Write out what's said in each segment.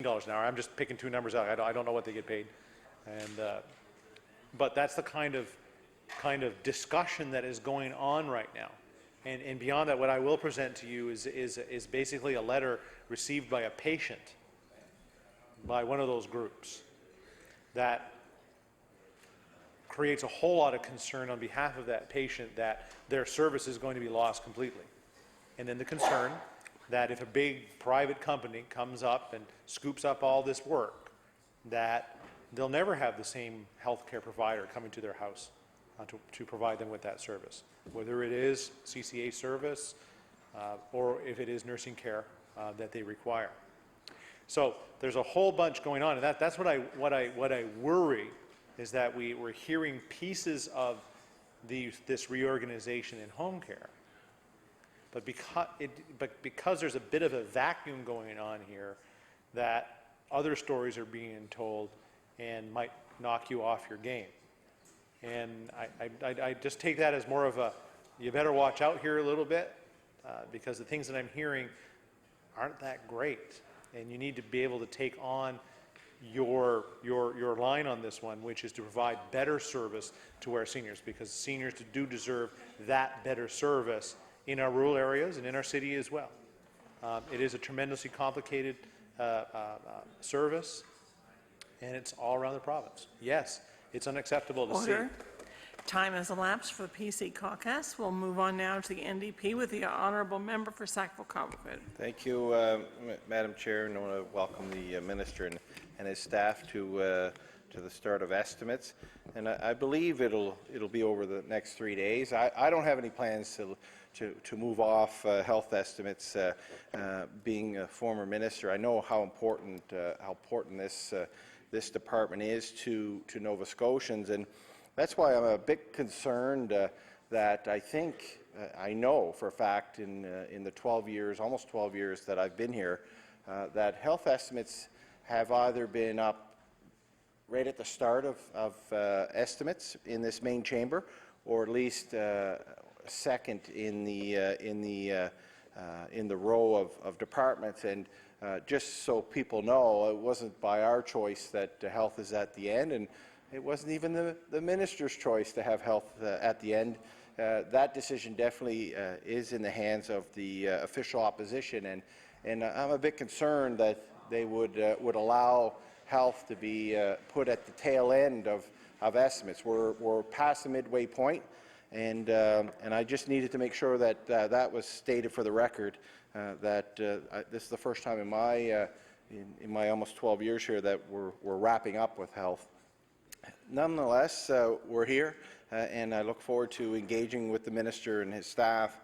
$15 an hour. I'm just picking two numbers out. I don't know what they get paid, and but that's the kind of discussion that is going on right now. And beyond that, what I will present to you is basically a letter received by a patient by one of those groups that creates a whole lot of concern on behalf of that patient that their service is going to be lost completely. And then the concern that if a big private company comes up and scoops up all this work, that they'll never have the same healthcare provider coming to their house to provide them with that service, whether it is CCA service or if it is nursing care that they require. So there's a whole bunch going on, and that's what I worry, is that we're hearing pieces of this reorganization in home care, but because there's a bit of a vacuum going on here, that other stories are being told and might knock you off your game. And I just take that as more of a, you better watch out here a little bit, because the things that I'm hearing aren't that great, and you need to be able to take on your line on this one, which is to provide better service to our seniors, because seniors do deserve that better service in our rural areas and in our city as well. It is a tremendously complicated service, and it's all around the province. Yes, it's unacceptable to see. Time has elapsed for the PC caucus. We'll move on now to the NDP with the honourable member for Sackville-Cobequid. Thank you, Madam Chair, and I want to welcome the minister and his staff to the start of estimates. And I believe it'll be over the next 3 days. I don't have any plans to move off health estimates. Being a former minister, I know how important this department is to Nova Scotians, and that's why I'm a bit concerned that I know for a fact in the 12 years, almost 12 years that I've been here, that health estimates have either been up right at the start of estimates in this main chamber, or at least second in the row of departments. And just so people know, it wasn't by our choice that health is at the end, and it wasn't even the minister's choice to have health at the end. That decision definitely is in the hands of the official opposition, and I'm a bit concerned that they would allow health to be put at the tail end of estimates. We're past the midway point, and I just needed to make sure that that was stated for the record. That this is the first time in my almost 12 years here that we're wrapping up with health. Nonetheless, we're here, and I look forward to engaging with the minister and his staff,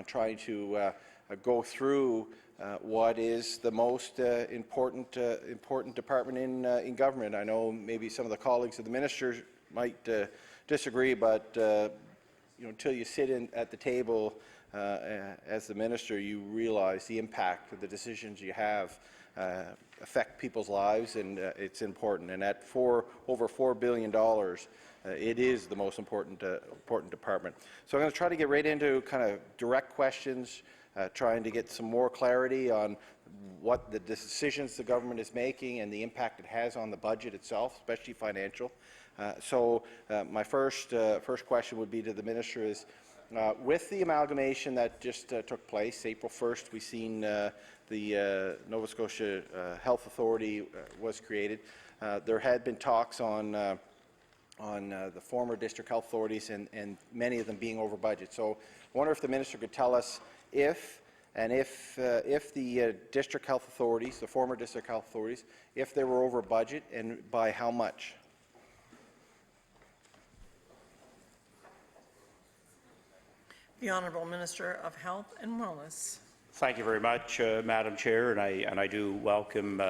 trying to go through what is the most important department in government. I know maybe some of the colleagues of the minister might disagree, but until you sit at the table as the minister, you realize the impact of the decisions you have affect people's lives, and it's important. And at over $4 billion, it is the most important department. So I'm going to try to get right into kind of direct questions, trying to get some more clarity on what the decisions the government is making and the impact it has on the budget itself, especially financial. So my first question would be to the minister is, with the amalgamation that just took place, April 1st, we've seen the Nova Scotia Health Authority was created. There had been talks on the former district health authorities and many of them being over budget. So I wonder if the minister could tell us if the district health authorities, the former district health authorities, if they were over budget, and by how much. The Honourable Minister of Health and Wellness. Thank you very much, Madam Chair, and I do welcome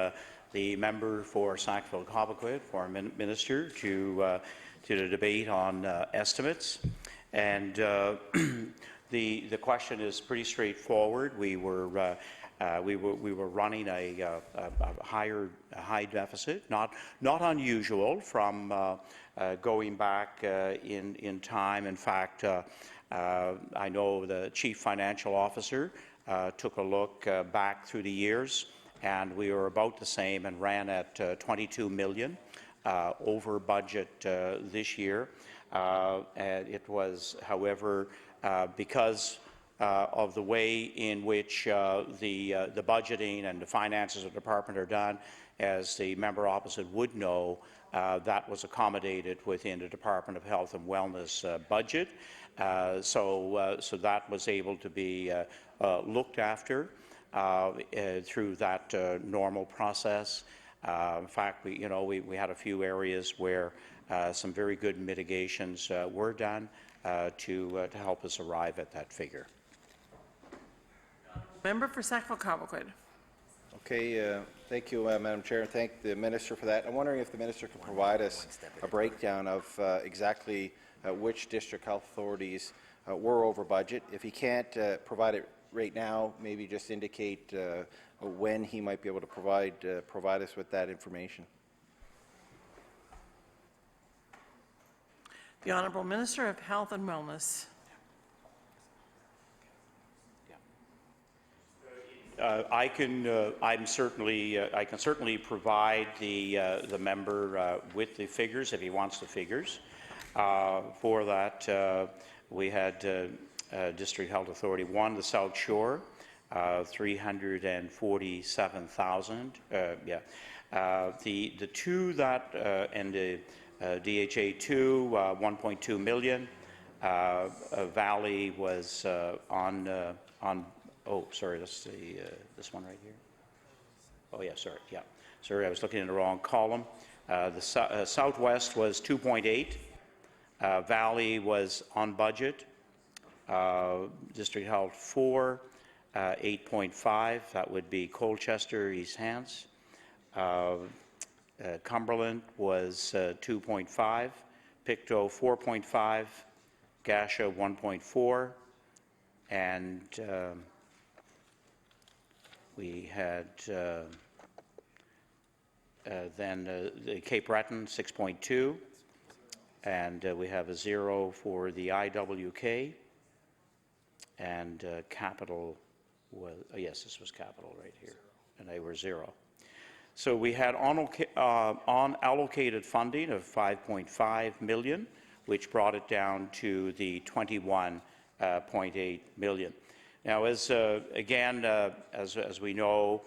the member for Sackville-Cobequid, Foreign Minister, to the debate on estimates. And the question is pretty straightforward. We were running a high deficit, not unusual from going back in time. In fact, I know the Chief Financial Officer took a look back through the years, and we were about the same and ran at 22 million over budget this year. And it was, however, because of the way in which the budgeting and the finances of the department are done, as the member opposite would know, that was accommodated within the Department of Health and Wellness budget. So that was able to be looked after through that normal process. In fact, we had a few areas where some very good mitigations were done to help us arrive at that figure. Member for Sackville-Cobequid. Okay, thank you, Madam Chair, and thank the Minister for that. I'm wondering if the Minister could provide us a breakdown of exactly which district health authorities were over budget. If he can't provide it right now, maybe just indicate when he might be able to provide us with that information. The Honourable Minister of Health and Wellness. I can certainly provide the member with the figures if he wants the figures. For that, we had District Health Authority 1, the South Shore, 347,000. The two that and the DHA 2, 1.2 million. Valley was on. Oh, sorry, that's the this one right here. Oh, yeah, sorry, yeah. Sorry, I was looking in the wrong column. The Southwest was 2.8. Valley was on budget. District Health 4, 8.5. That would be Colchester, East Hants. Cumberland was 2.5. Pictou 4.5. Gasha 1.4. And we had then the Cape Breton 6.2, and we have a 0 for the IWK, and Capital was, oh yes, this was Capital right here, and they were 0. So we had unallocated funding of 5.5 million, which brought it down to the 21.8 million. Now, as we know,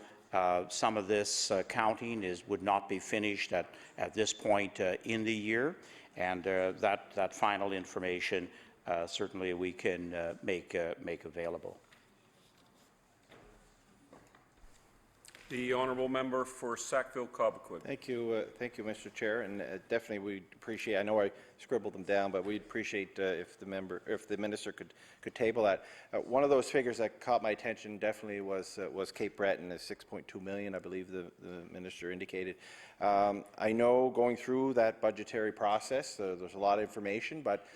some of this counting would not be finished at this point in the year, and that final information certainly we can make available. The honourable member for Sackville-Cobequid. Thank you, Mr. Chair, and definitely we appreciate. I know I scribbled them down, but we'd appreciate if the minister could table that. One of those figures that caught my attention definitely was Cape Breton, at 6.2 million, I believe the minister indicated. I know going through that budgetary process, there's a lot of information, but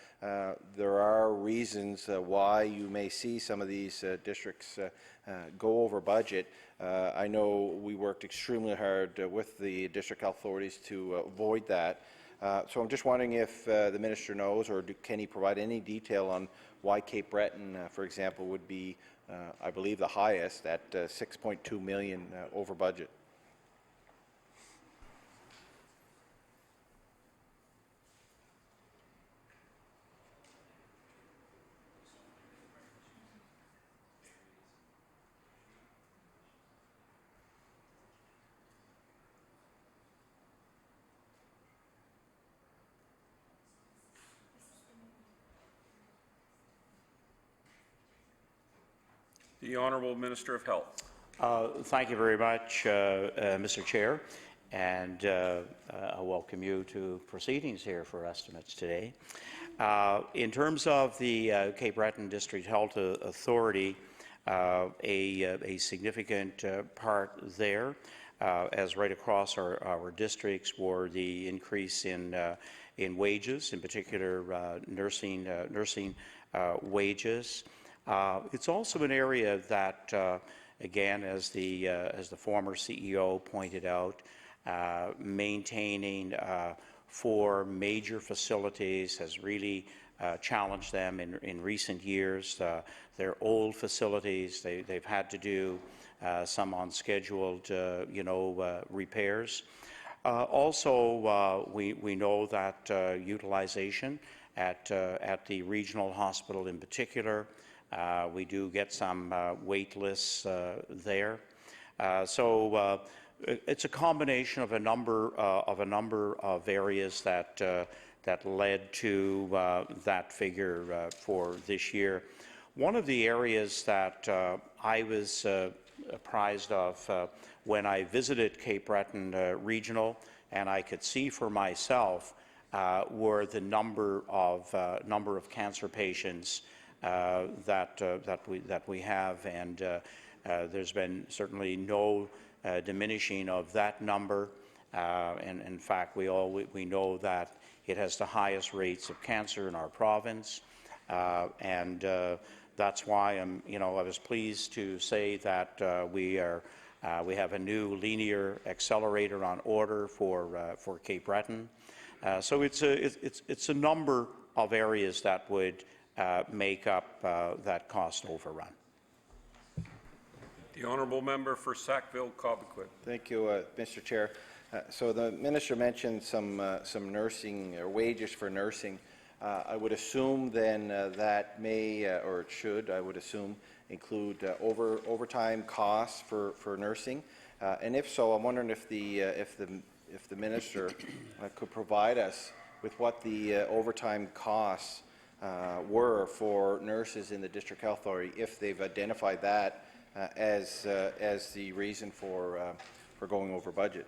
there are reasons why you may see some of these districts go over budget. I know we worked extremely hard with the district health authorities to avoid that. So I'm just wondering if the minister knows, or can he provide any detail on why Cape Breton, for example, would be, I believe, the highest at 6.2 million over budget. The Honourable Minister of Health. Thank you very much, Mr. Chair, and I welcome you to proceedings here for estimates today. In terms of the Cape Breton District Health Authority, a significant part there, as right across our districts, were the increase in wages, in particular nursing wages. It's also an area that, again, as the former CEO pointed out, maintaining 4 major facilities has really challenged them in recent years. They're old facilities. They've had to do some unscheduled, repairs. Also, we know that utilization at the regional hospital in particular, we do get some wait lists there. So it's a combination of a number of areas that led to that figure for this year. One of the areas that I was apprised of when I visited Cape Breton Regional, and I could see for myself, were the number of cancer patients that we have, and there's been certainly no diminishing of that number. And in fact, we know that it has the highest rates of cancer in our province, and that's why I was pleased to say that we have a new linear accelerator on order for Cape Breton. So it's a number of areas that would make up that cost overrun. The honourable member for Sackville-Cobequid. Thank you, Mr. Chair. So the minister mentioned some nursing or wages for nursing. I would assume then that may or it should, I would assume, include overtime costs for nursing. And if so, I'm wondering if the minister could provide us with what the overtime costs were for nurses in the district health authority, if they've identified that as the reason for going over budget.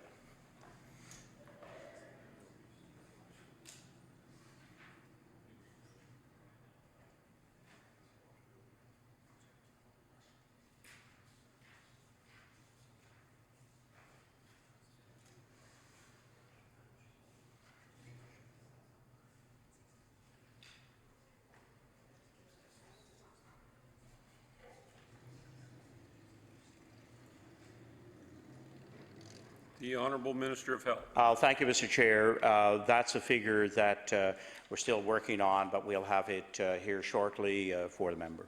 The honourable Minister of Health. Thank you, Mr. Chair. That's a figure that we're still working on, but we'll have it here shortly for the member.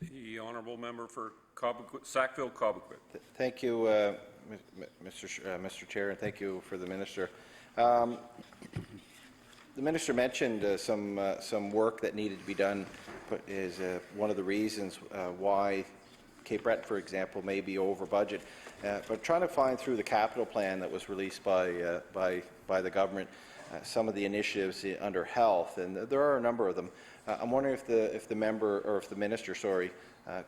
The honourable member for Sackville-Cobequid. Thank you, Mr. Chair, and thank you for the minister. The minister mentioned some work that needed to be done is one of the reasons why Cape Breton, for example, may be over budget. But trying to find through the capital plan that was released by the government some of the initiatives under health, and there are a number of them. I'm wondering if the member or if the minister, sorry,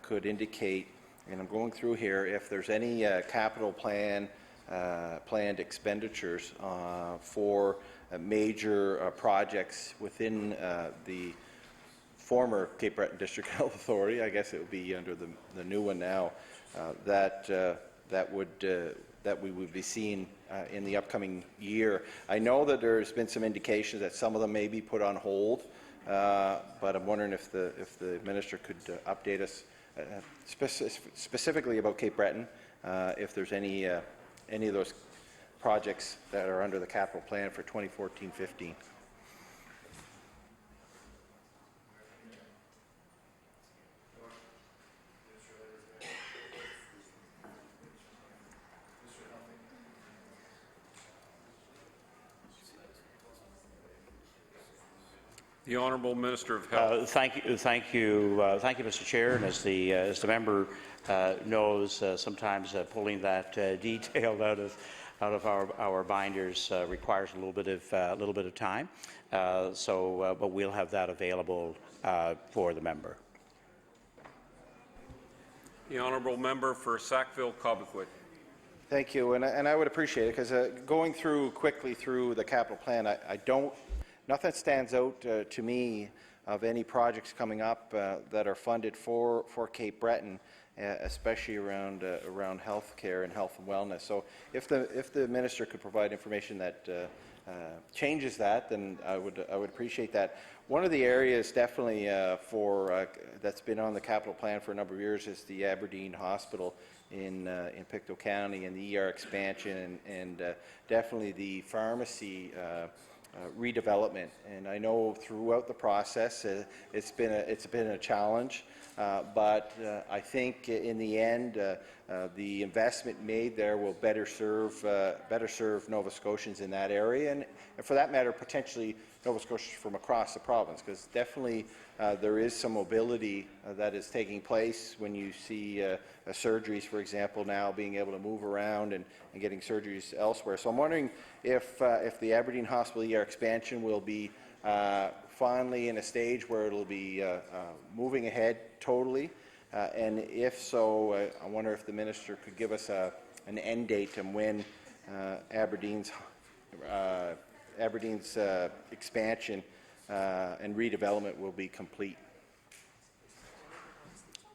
could indicate, and I'm going through here, if there's any capital plan planned expenditures for major projects within the former Cape Breton District Health Authority. I guess it would be under the new one now, that we would be seeing in the upcoming year. I know that there's been some indications that some of them may be put on hold, but I'm wondering if the minister could update us specifically about Cape Breton, if there's any of those projects that are under the capital plan for 2014-15. The honourable Minister of Health. Thank you, Mr. Chair. And as the member knows, sometimes pulling that detail out of our binders requires a little bit of time. But we'll have that available for the member. The honourable member for Sackville-Cobequid. Thank you, and I would appreciate it, because going quickly through the capital plan, nothing stands out to me of any projects coming up that are funded for Cape Breton, especially around healthcare and health and wellness. So if the minister could provide information that changes that, then I would appreciate that. One of the areas definitely that's been on the capital plan for a number of years is the Aberdeen Hospital in Pictou County, and the ER expansion, and definitely the pharmacy redevelopment. And I know throughout the process it's been a challenge, but I think in the end the investment made there will better serve Nova Scotians in that area, and for that matter potentially Nova Scotians from across the province, because definitely there is some mobility that is taking place when you see surgeries, for example, now being able to move around and getting surgeries elsewhere. So I'm wondering if the Aberdeen Hospital ER expansion will be finally in a stage where it'll be moving ahead totally, and if so, I wonder if the minister could give us an end date and when Aberdeen's expansion and redevelopment will be complete.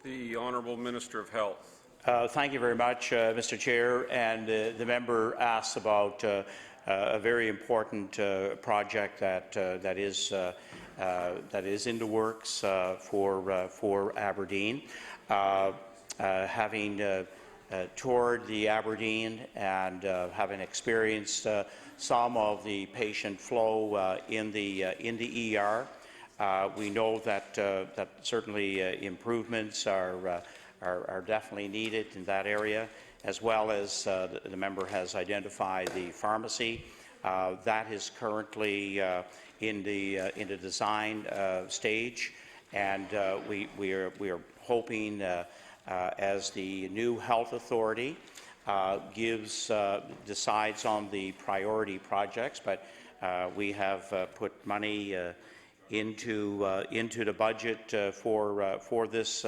The Honourable Minister of Health. Thank you very much, Mr. Chair. And the member asks about a very important project that is in the works for Aberdeen. Having toured the Aberdeen and having experienced some of the patient flow in the ER, we know that certainly improvements are definitely needed in that area, as well as the member has identified the pharmacy. That is currently in the design stage, and we are hoping as the new health authority decides on the priority projects, but we have put money into the budget for this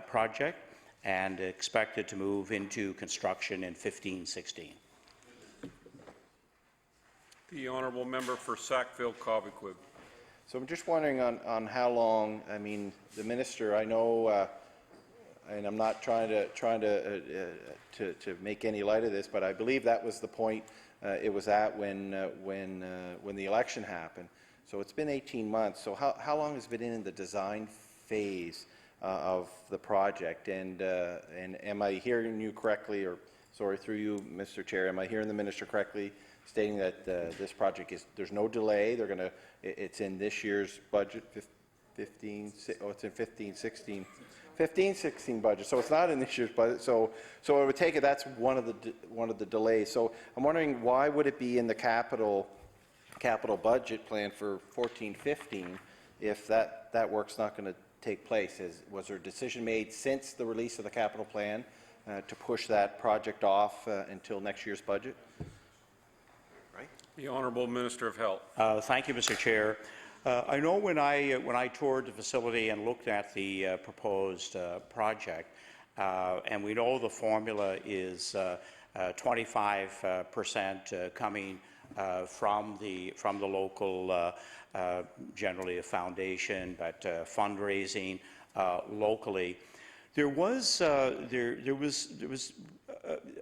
project, and expected to move into construction in 15-16. The Honourable Member for Sackville-Cobequid. So I'm just wondering on how long. I mean, the minister, I know, and I'm not trying to make any light of this, but I believe that was the point it was at when the election happened. So it's been 18 months. So how long has it been in the design phase of the project? And am I hearing you correctly, or sorry, through you, Mr. Chair, am I hearing the minister correctly, stating that this project there's no delay? It's in this year's budget, 15-16 budget. So it's not in this year's budget. So I would take it that's one of the delays. So I'm wondering, why would it be in the capital budget plan for 14-15 if that work's not going to take place? Was there a decision made since the release of the capital plan to push that project off until next year's budget? Right. The Honourable Minister of Health. Thank you, Mr. Chair. I know when I toured the facility and looked at the proposed project, and we know the formula is 25% coming from the local, generally a foundation, but fundraising locally. There was a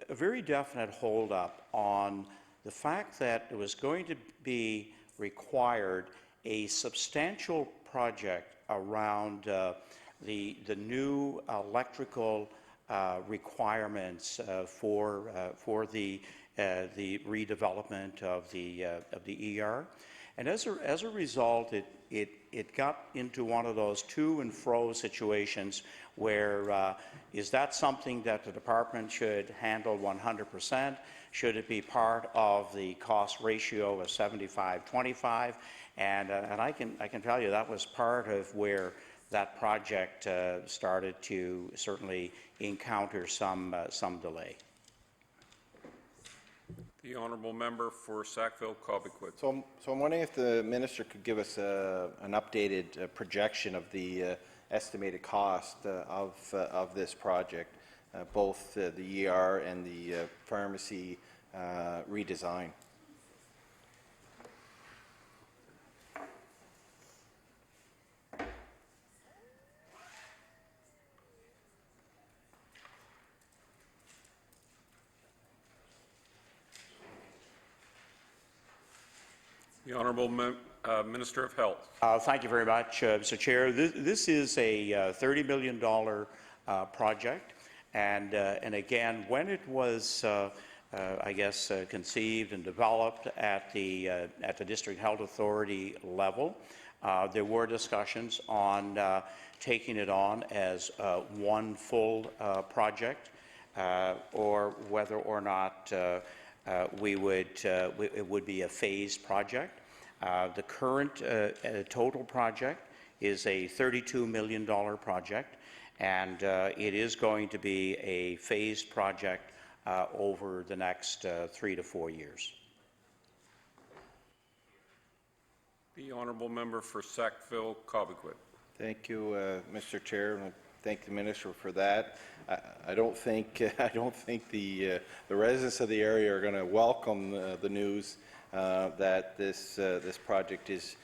very definite hold-up on the fact that it was going to be required a substantial project around the new electrical requirements for the redevelopment of the ER, and as a result, it got into one of those to and fro situations where is that something that the department should handle 100%? Should it be part of the cost ratio of 75-25? And I can tell you that was part of where that project started to certainly encounter some delay. The Honourable Member for Sackville-Cobequid. So I'm wondering if the minister could give us an updated projection of the estimated cost of this project, both the ER and the pharmacy redesign. The Honourable Minister of Health. Thank you very much, Mr. Chair. This is a $30 million project, and again, when it was I guess, conceived and developed at the District Health Authority level. There were discussions on taking it on as one full project, or whether or not it would be a phased project. The current total project is a $32 million project, and it is going to be a phased project over the next 3 to 4 years. The honourable member for Sackville-Cobequid. Thank you, Mr. Chair, and I thank the minister for that. I don't think the residents of the area are going to welcome the news that this project is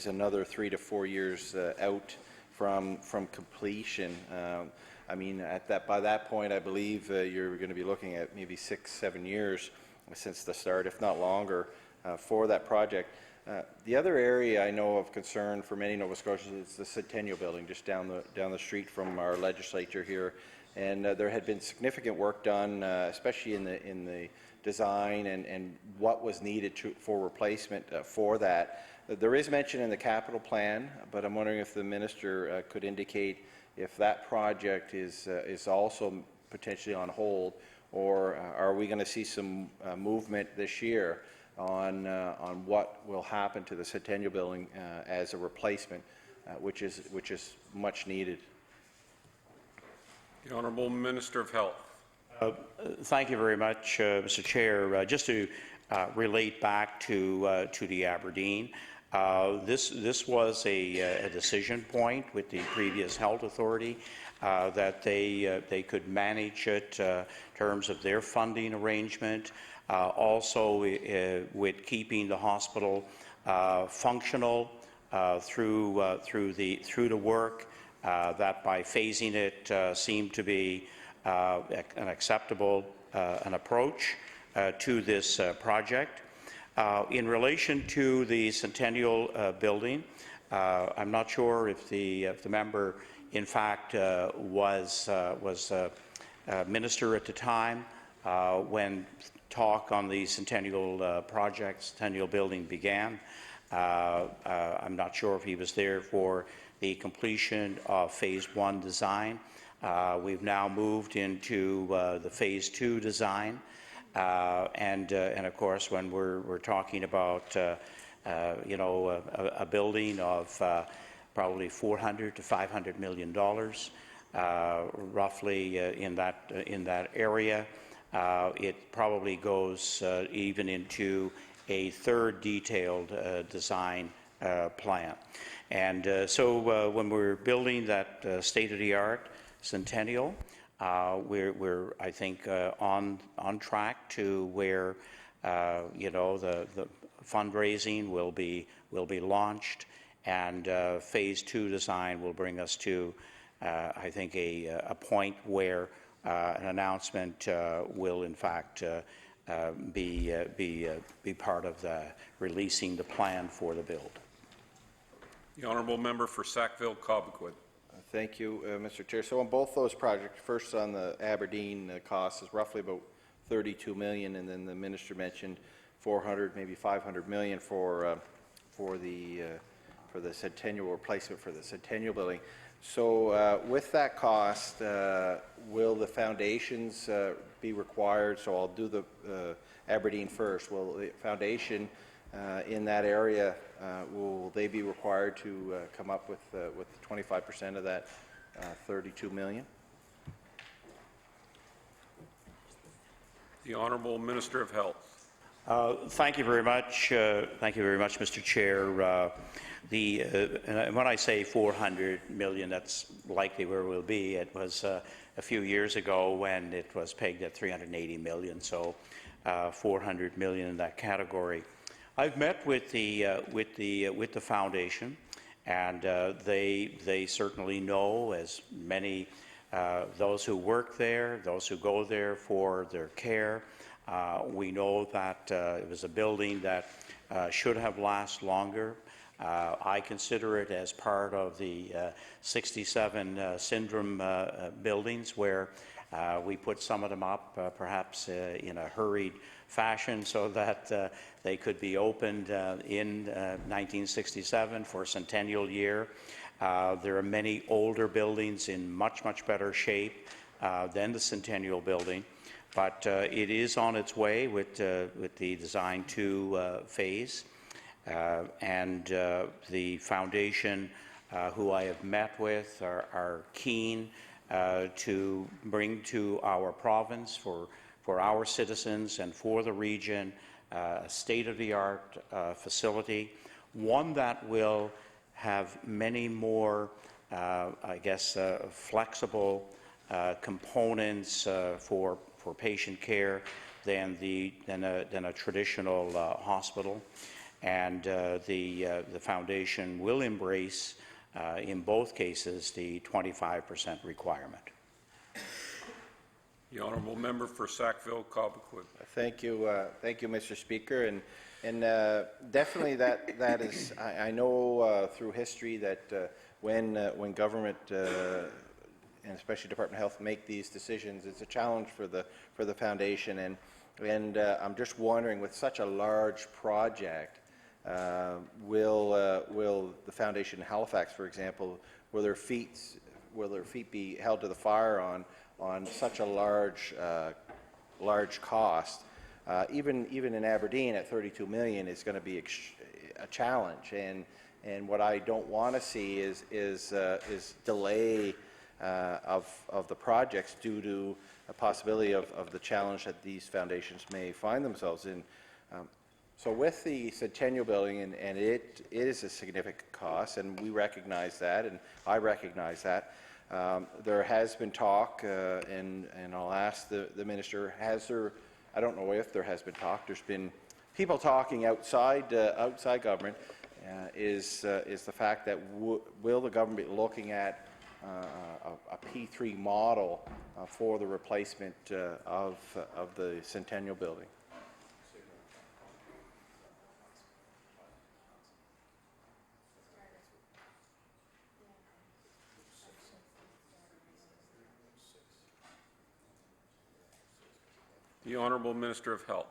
another 3 to 4 years out from completion. I mean, by that point, I believe you're going to be looking at maybe 6-7 years since the start, if not longer, for that project. The other area I know of concern for many Nova Scotians is the Centennial Building, just down the street from our legislature here, and there had been significant work done, especially in the design and what was needed for replacement for that. There is mention in the capital plan, but I'm wondering if the minister could indicate if that project is also potentially on hold, or are we going to see some movement this year on what will happen to the Centennial Building as a replacement, which is much needed. The Honourable Minister of Health. Thank you very much, Mr. Chair. Just to relate back to the Aberdeen, this was a decision point with the previous health authority that they could manage it in terms of their funding arrangement. Also, with keeping the hospital functional through the work, that by phasing it seemed to be an acceptable an approach to this project. In relation to the Centennial Building, I'm not sure if the member, in fact, was minister at the time when talk on the Centennial Centennial Building began. I'm not sure if he was there for the completion of Phase 1 design. We've now moved into the Phase 2 design, and of course, when we're talking about a building of probably $400 to $500 million, roughly in that area. It probably goes even into a third detailed design plan. And so when we're building that state-of-the-art Centennial, we're I think on track to where the fundraising will be launched, and Phase 2 design will bring us to I think a point where an announcement will in fact be part of the releasing the plan for the build. The honourable member for Sackville-Cobequid. Thank you, Mr. Chair. So on both those projects, first on the Aberdeen cost is roughly about $32 million, and then the minister mentioned 400, maybe 500 million for the Centennial replacement for the Centennial Building. So with that cost, will the foundations be required? So I'll do the Aberdeen first. Will the foundation in that area, will they be required to come up with 25% of that 32 million? The Honourable Minister of Health. Thank you very much. Thank you very much, Mr. Chair. When I say 400 million, that's likely where we'll be. It was a few years ago when it was pegged at 380 million, so 400 million in that category. I've met with the foundation, and they certainly know, as many those who work there, those who go there for their care. We know that it was a building that should have lasted longer. I consider it as part of the 67 syndrome buildings where We put some of them up perhaps in a hurried fashion so that they could be opened in 1967 for centennial year. There are many older buildings in much, much better shape than the Centennial Building, but it is on its way with the Design 2 phase. And the foundation, who I have met with, are keen to bring to our province for our citizens and for the region a state-of-the-art facility, one that will have many more, I guess, flexible components for patient care than a traditional hospital. And the foundation will embrace, in both cases, the 25% requirement. The honourable member for Sackville-Cobequid. Thank you, Mr. Speaker, and definitely that is. I know through history that when government and especially Department of Health make these decisions, it's a challenge for the foundation, and I'm just wondering, with such a large project, will the foundation in Halifax, for example, will their feet be held to the fire on such a large cost? Even in Aberdeen at 32 million is going to be a challenge, and what I don't want to see is delay of the projects due to a possibility of the challenge that these foundations may find themselves in. So with the Centennial Building, and it is a significant cost, and we recognize that, and I recognize that. There has been talk, and I'll ask the minister, I don't know if there has been talk, there's been people talking outside government, is the fact that will the government be looking at a P3 model for the replacement of the Centennial Building? The honourable Minister of Health.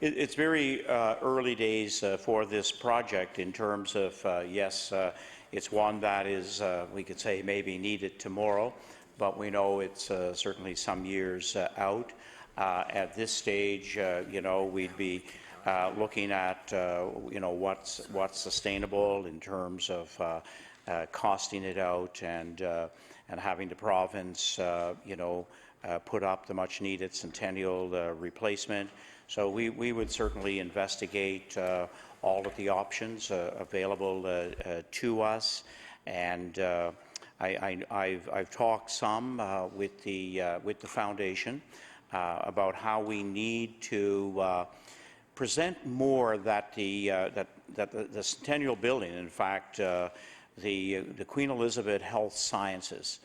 It's very early days for this project in terms of, yes, it's one that is, we could say, maybe needed tomorrow, but we know it's certainly some years out. At this stage, we'd be looking at, what's sustainable in terms of costing it out and having the province, put up the much-needed Centennial replacement. So we would certainly investigate all of the options available to us, and I've talked some with the foundation about how we need to present more that the Centennial Building, in fact, the Queen Elizabeth Health Sciences,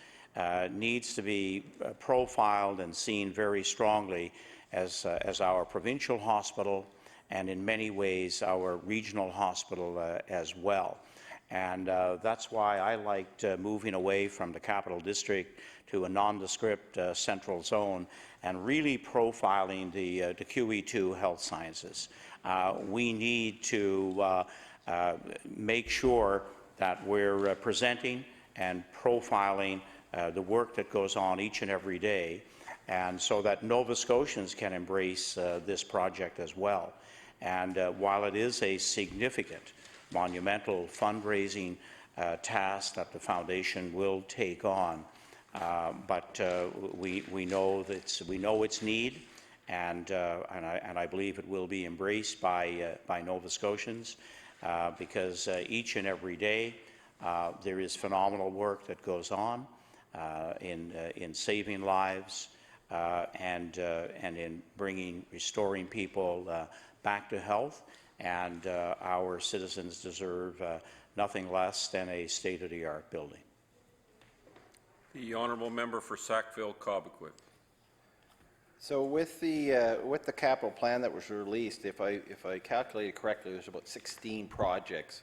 needs to be profiled and seen very strongly as our provincial hospital, and in many ways our regional hospital as well. And that's why I liked moving away from the Capital District to a nondescript central zone and really profiling the QE2 health sciences. We need to make sure that we're presenting and profiling the work that goes on each and every day, and so that Nova Scotians can embrace this project as well. And while it is a significant, monumental fundraising task that the foundation will take on, but we know its need, and I believe it will be embraced by Nova Scotians, because each and every day there is phenomenal work that goes on in saving lives and in restoring people back to health, and our citizens deserve nothing less than a state-of-the-art building. The honourable member for Sackville-Cobequid. So with the capital plan that was released, if I calculated correctly, there's about 16 projects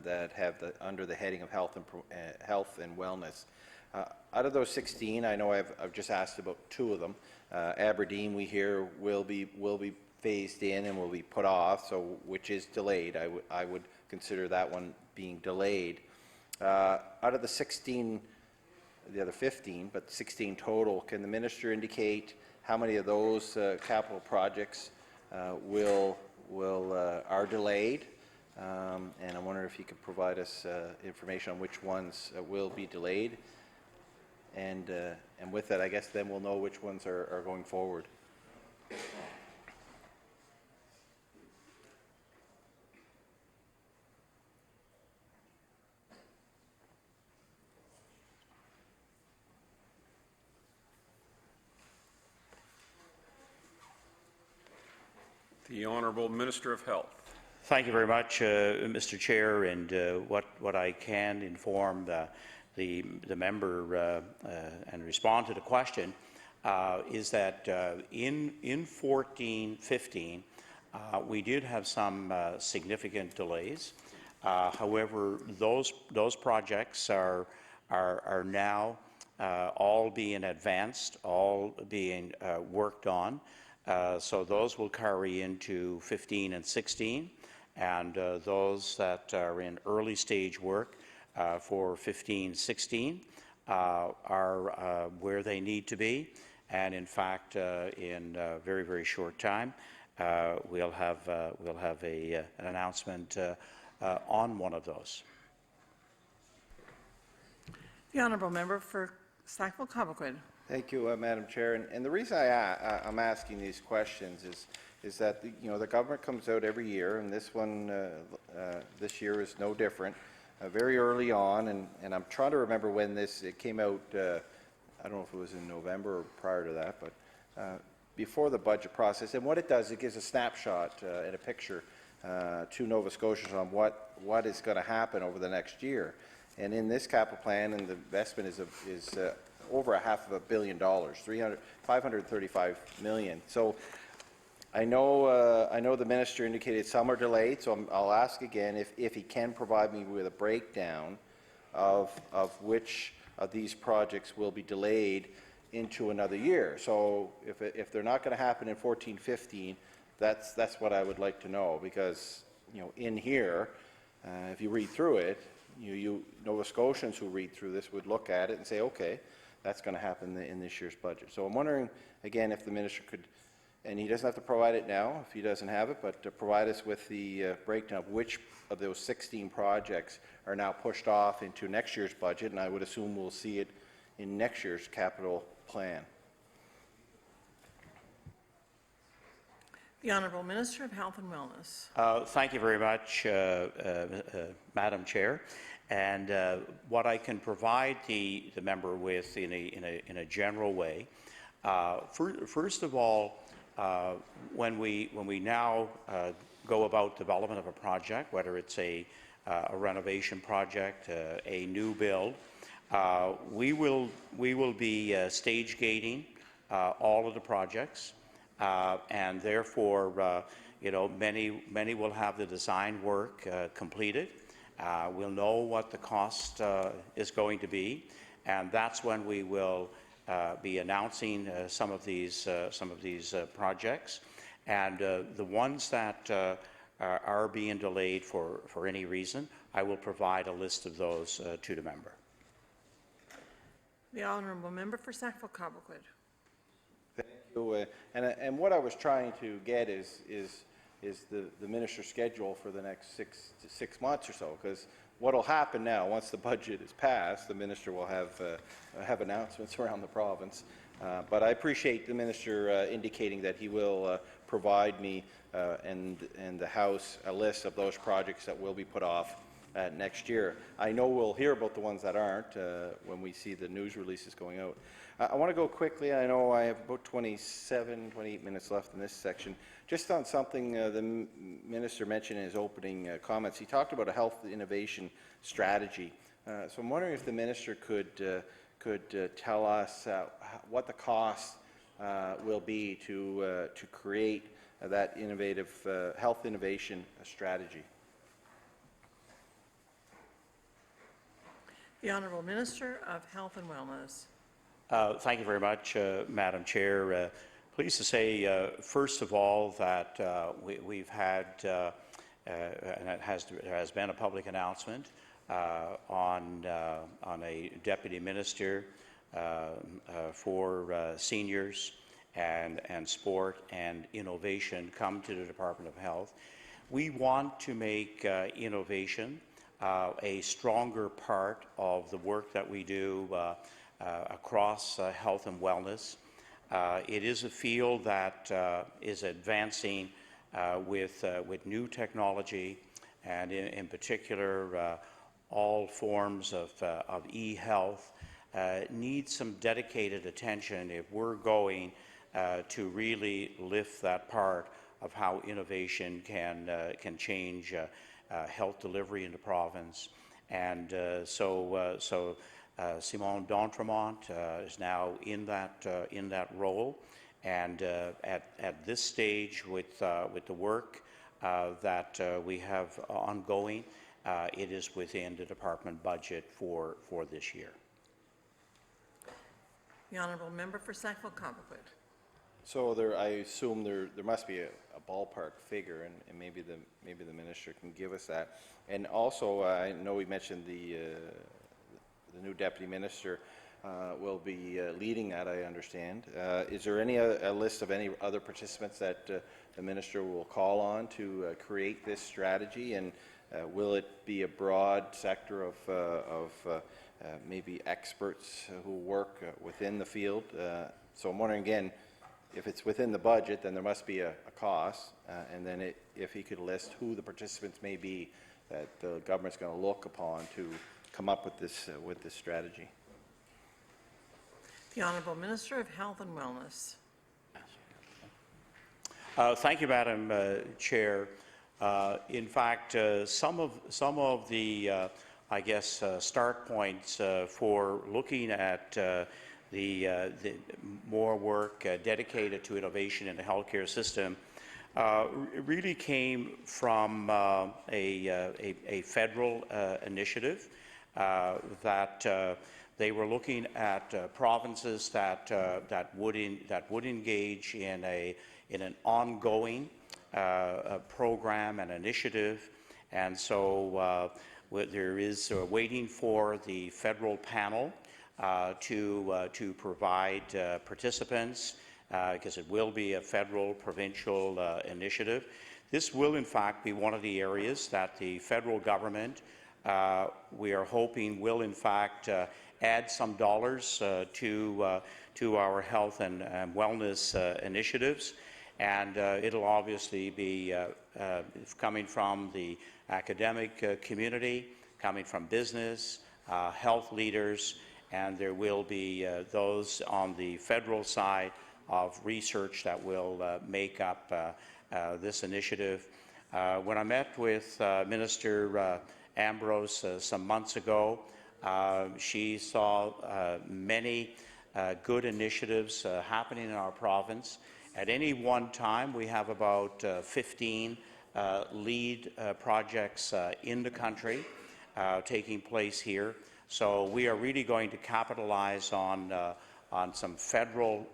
that have under the heading of health and wellness. Out of those 16, I know I've just asked about 2 of them. Aberdeen, we hear, will be phased in and will be put off, so which is delayed. I would consider that one being delayed. Out of the 16, the other 15, but 16 total, can the minister indicate how many of those capital projects are delayed? And I wonder if you could provide us information on which ones will be delayed. And with that, I guess then we'll know which ones are going forward. The Honourable Minister of Health. Thank you very much, Mr. Chair, and what I can inform the member and respond to the question is that in 14-15 we did have some significant delays. However, those projects are now all being advanced, all being worked on. So those will carry into 15 and 16, and those that are in early stage work for 15-16 are where they need to be, and in fact, in a very, very short time, we'll have an announcement on one of those. The honourable member for Sackville-Cobequid. Thank you, Madam Chair. And the reason I'm asking these questions is that the government comes out every year, and this one this year is no different. Very early on, and I'm trying to remember when it came out. I don't know if it was in November or prior to that, but before the budget process. And what it does, it gives a snapshot and a picture to Nova Scotians on what is going to happen over the next year. And in this capital plan, and the investment is over $500 million, $535 million. So I know the minister indicated some are delayed, so I'll ask again if he can provide me with a breakdown of which of these projects will be delayed into another year. So if they're not going to happen in 14-15, that's what I would like to know, because in here, if you read through it, you Nova Scotians who read through this would look at it and say, okay, that's going to happen in this year's budget. So I'm wondering, again, if the minister could, and he doesn't have to provide it now if he doesn't have it, but to provide us with the breakdown of which of those 16 projects are now pushed off into next year's budget, and I would assume we'll see it in next year's capital plan. The Honourable Minister of Health and Wellness. Thank you very much, Madam Chair. And what I can provide the member with in a general way, first of all, when we now go about development of a project, whether it's a renovation project, a new build, we will be stage gating all of the projects, and therefore, many will have the design work completed. We'll know what the cost is going to be, and that's when we will be announcing some of these projects. And the ones that are being delayed for any reason, I will provide a list of those to the member. The Honourable Member for Sackville-Cobequid. Thank you. And what I was trying to get is the minister's schedule for the next 6 months or so, because what will happen now, once the budget is passed, the minister will have announcements around the province. But I appreciate the minister indicating that he will provide me and the House a list of those projects that will be put off next year. I know we'll hear about the ones that aren't when we see the news releases going out. I want to go quickly. I know I have about 28 minutes left in this section. Just on something the minister mentioned in his opening comments. He talked about a health innovation strategy. So I'm wondering if the minister could tell us what the cost will be to create that innovative health innovation strategy. The Honourable Minister of Health and Wellness. Thank you very much, Madam Chair. Pleased to say, first of all, that we've had, and it has been a public announcement on a deputy minister for seniors and sport and innovation come to the Department of Health. We want to make innovation a stronger part of the work that we do across health and wellness. It is a field that is advancing with new technology, and in particular, all forms of e-health need some dedicated attention if we're going to really lift that part of how innovation can change health delivery in the province. And Simone d'Entremont is now in that role, and at this stage with the work that we have ongoing, it is within the department budget for this year. The Honourable Member for Sackville-Cobequid. So I assume there must be a ballpark figure, and maybe the minister can give us that. And also, I know we mentioned the new deputy minister will be leading that, I understand. Is there a list of any other participants that the minister will call on to create this strategy? And will it be a broad sector of maybe experts who work within the field? So I'm wondering again, if it's within the budget, then there must be a cost, and then if he could list who the participants may be that the government's going to look upon to come up with this strategy. The Honourable Minister of Health and Wellness. Thank you, Madam Chair. In fact, some of the, I guess, start points for looking at the more work dedicated to innovation in the healthcare system really came from a federal initiative that they were looking at provinces that would engage in an ongoing program and initiative, and so there is waiting for the federal panel to provide participants, because it will be a federal provincial initiative. This will in fact be one of the areas that the federal government, we are hoping, will in fact add some dollars to our health and wellness initiatives, and it'll obviously be coming from the academic community, coming from business, health leaders, and there will be those on the federal side of research that will make up this initiative. When I met with Minister Ambrose some months ago, she saw many good initiatives happening in our province. At any one time, we have about 15 lead projects in the country taking place here. So we are really going to capitalize on some federal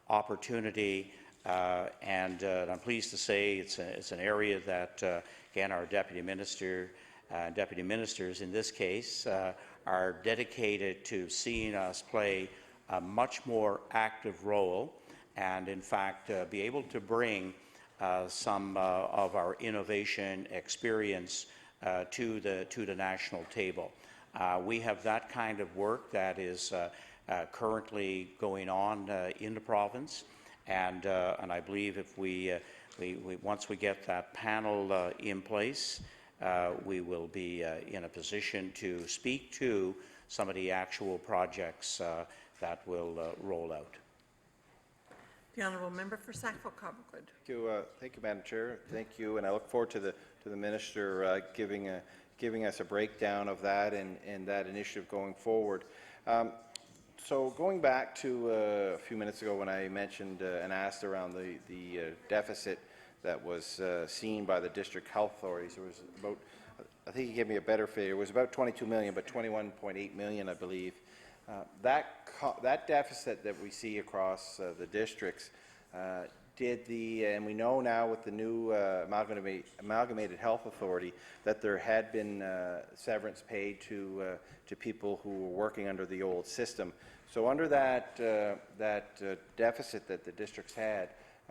opportunity, and I'm pleased to say it's an area that, again, our deputy minister, deputy ministers in this case, are dedicated to seeing us play a much more active role, and in fact be able to bring some of our innovation experience to the national table. We have that kind of work that is currently going on in the province, and I believe if we once we get that panel in place, we will be in a position to speak to some of the actual projects that will roll out. The Honourable Member for Sackville-Cobequid. Thank you, Madam Chair. Thank you, and I look forward to the minister giving us a breakdown of that and that initiative going forward. So going back to a few minutes ago when I mentioned and asked around the deficit that was seen by the district health authorities, there was about I think he gave me a better figure. It was about 22 million, but 21.8 million, I believe. That deficit that we see across the districts and we know now with the new amalgamated health authority that there had been severance paid to people who were working under the old system. So under that deficit that the districts had,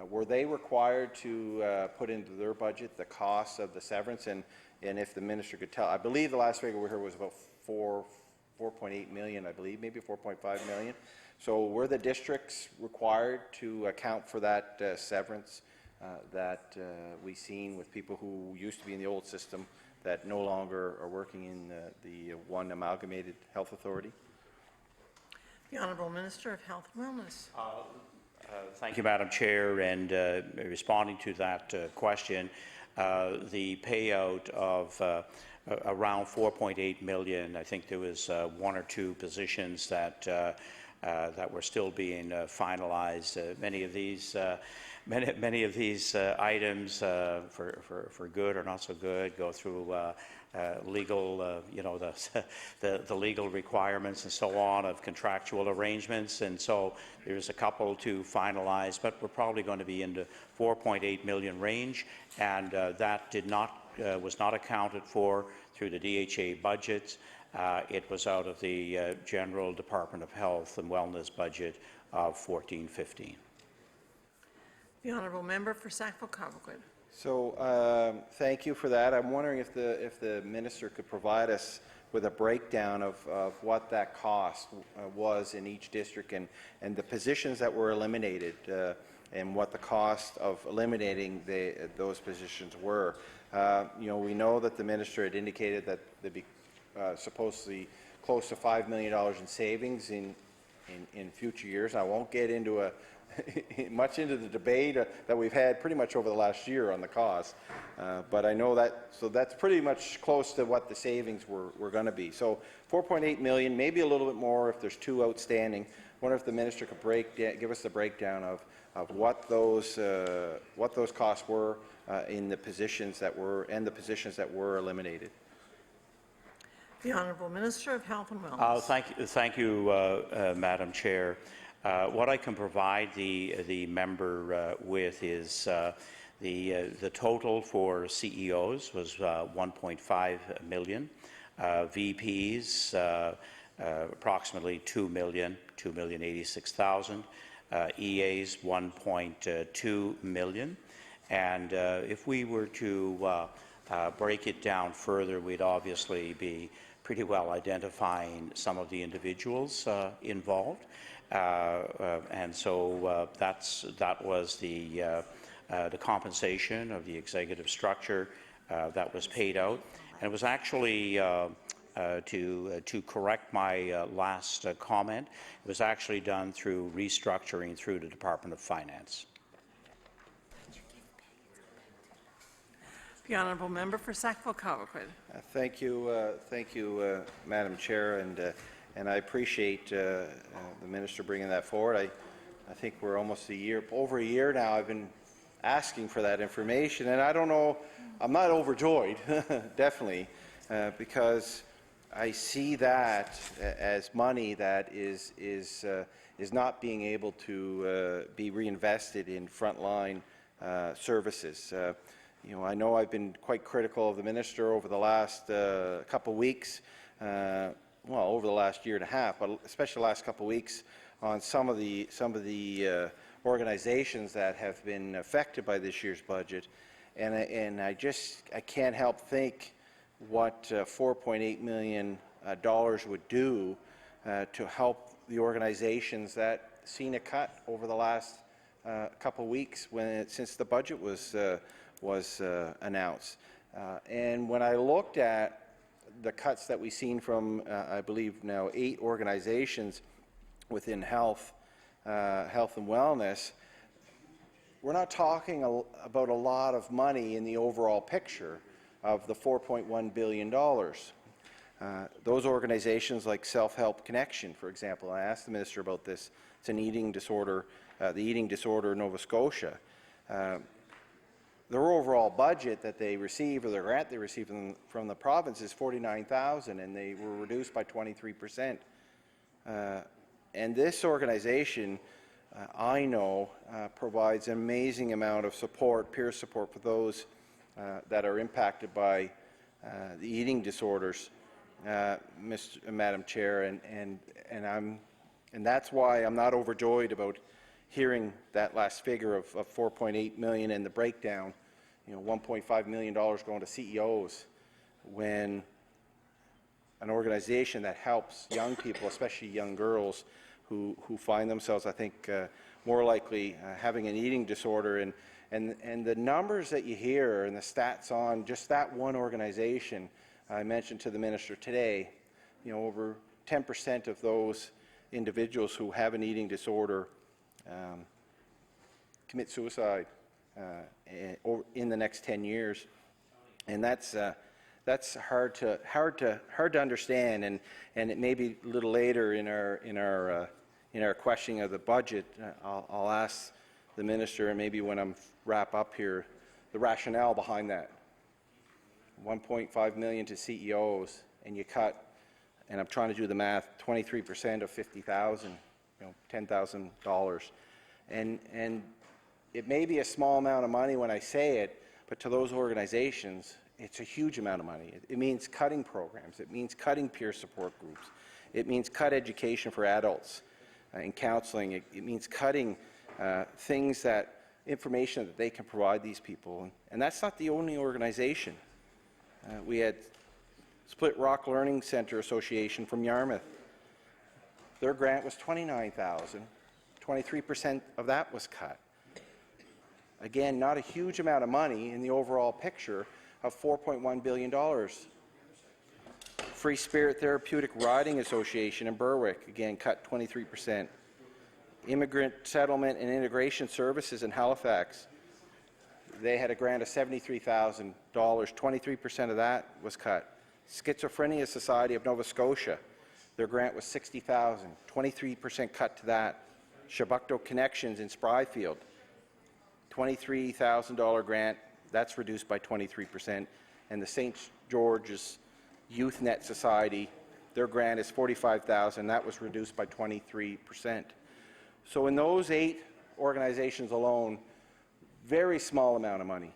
were they required to put into their budget the costs of the severance? And if the minister could tell, I believe the last figure we heard was about 4.8 million, I believe, maybe 4.5 million. So were the districts required to account for that severance that we've seen with people who used to be in the old system that no longer are working in the one amalgamated health authority? The Honourable Minister of Health and Wellness. Thank you, Madam Chair, and responding to that question, the payout of around 4.8 million, I think there was one or two positions that were still being finalized. Many of these items, for good or not so good, go through legal, the legal requirements and so on of contractual arrangements, and so there's a couple to finalize, but we're probably going to be in the 4.8 million range, and that was not accounted for through the DHA budgets. It was out of the General Department of Health and Wellness budget of 14-15. The Honourable Member for Sackville-Cobequid. So thank you for that. I'm wondering if the minister could provide us with a breakdown of what that cost was in each district and the positions that were eliminated and what the cost of eliminating those positions were. We know that the minister had indicated that there'd be supposedly close to $5 million in savings in future years. I won't get into much into the debate that we've had pretty much over the last year on the cost, but I know that's pretty much close to what the savings were going to be. So 4.8 million, maybe a little bit more if there's two outstanding. I wonder if the minister could give us the breakdown of what those costs were in the positions that were eliminated. The Honourable Minister of Health and Wellness. Thank you, Madam Chair. What I can provide the member with is the total for CEOs was 1.5 million, VPs approximately 2,086,000, EAs 1.2 million, and if we were to break it down further, we'd obviously be pretty well identifying some of the individuals involved. And so that was the compensation of the executive structure that was paid out, and it was actually to correct my last comment. It was actually done through restructuring through the Department of Finance. The Honourable Member for Sackville-Cobequid. Thank you, Madam Chair, and I appreciate the minister bringing that forward. I think we're almost over a year now. I've been asking for that information, and I don't know. I'm not overjoyed, definitely, because I see that as money that is not being able to be reinvested in frontline services. I know I've been quite critical of the minister over the last couple of weeks, over the last year and a half, but especially the last couple of weeks on some of the organizations that have been affected by this year's budget, and I can't help think what $4.8 million would do to help the organizations that seen a cut over the last couple of weeks since the budget was announced. And when I looked at the cuts that we've seen from, I believe now 8 organizations within health and wellness, we're not talking about a lot of money in the overall picture of the $4.1 billion. Those organizations like Self-Help Connection, for example, I asked the minister about this. It's an eating disorder, the Eating Disorder Nova Scotia. their overall budget that they receive, or the grant they receive from the province, is $49,000, and they were reduced by 23%. And this organization, I know, provides an amazing amount of support, peer support, for those that are impacted by the eating disorders, Madam Chair, and that's why I'm not overjoyed about hearing that last figure of $4.8 million and the breakdown, $1.5 million going to CEOs, when an organization that helps young people, especially young girls, who find themselves, I think, more likely having an eating disorder, and the numbers that you hear and the stats on just that one organization, I mentioned to the minister today, over 10% of those individuals who have an eating disorder commit suicide in the next 10 years, and that's hard to understand. And it may be a little later in our questioning of the budget, I'll ask the minister, and maybe when I'm wrap up here, the rationale behind that. $1.5 million to CEOs, and you cut, and I'm trying to do the math, 23% of $50,000, $10,000. And it may be a small amount of money when I say it, but to those organizations, it's a huge amount of money. It means cutting programs. It means cutting peer support groups. It means cut education for adults and counseling. It means cutting information that they can provide these people. And that's not the only organization. We had Split Rock Learning Center Association from Yarmouth. Their grant was $29,000. 23% of that was cut. Again, not a huge amount of money in the overall picture of $4.1 billion. Free Spirit Therapeutic Riding Association in Berwick, again, cut 23%. Immigrant Settlement and Integration Services in Halifax, they had a grant of $73,000. 23% of that was cut. Schizophrenia Society of Nova Scotia, their grant was $60,000. 23% cut to that. Shabukto Connections in Spryfield, $23,000 grant, that's reduced by 23%. And the St. George's Youth Net Society, their grant is $45,000, that was reduced by 23%. So in those 8 organizations alone, very small amount of money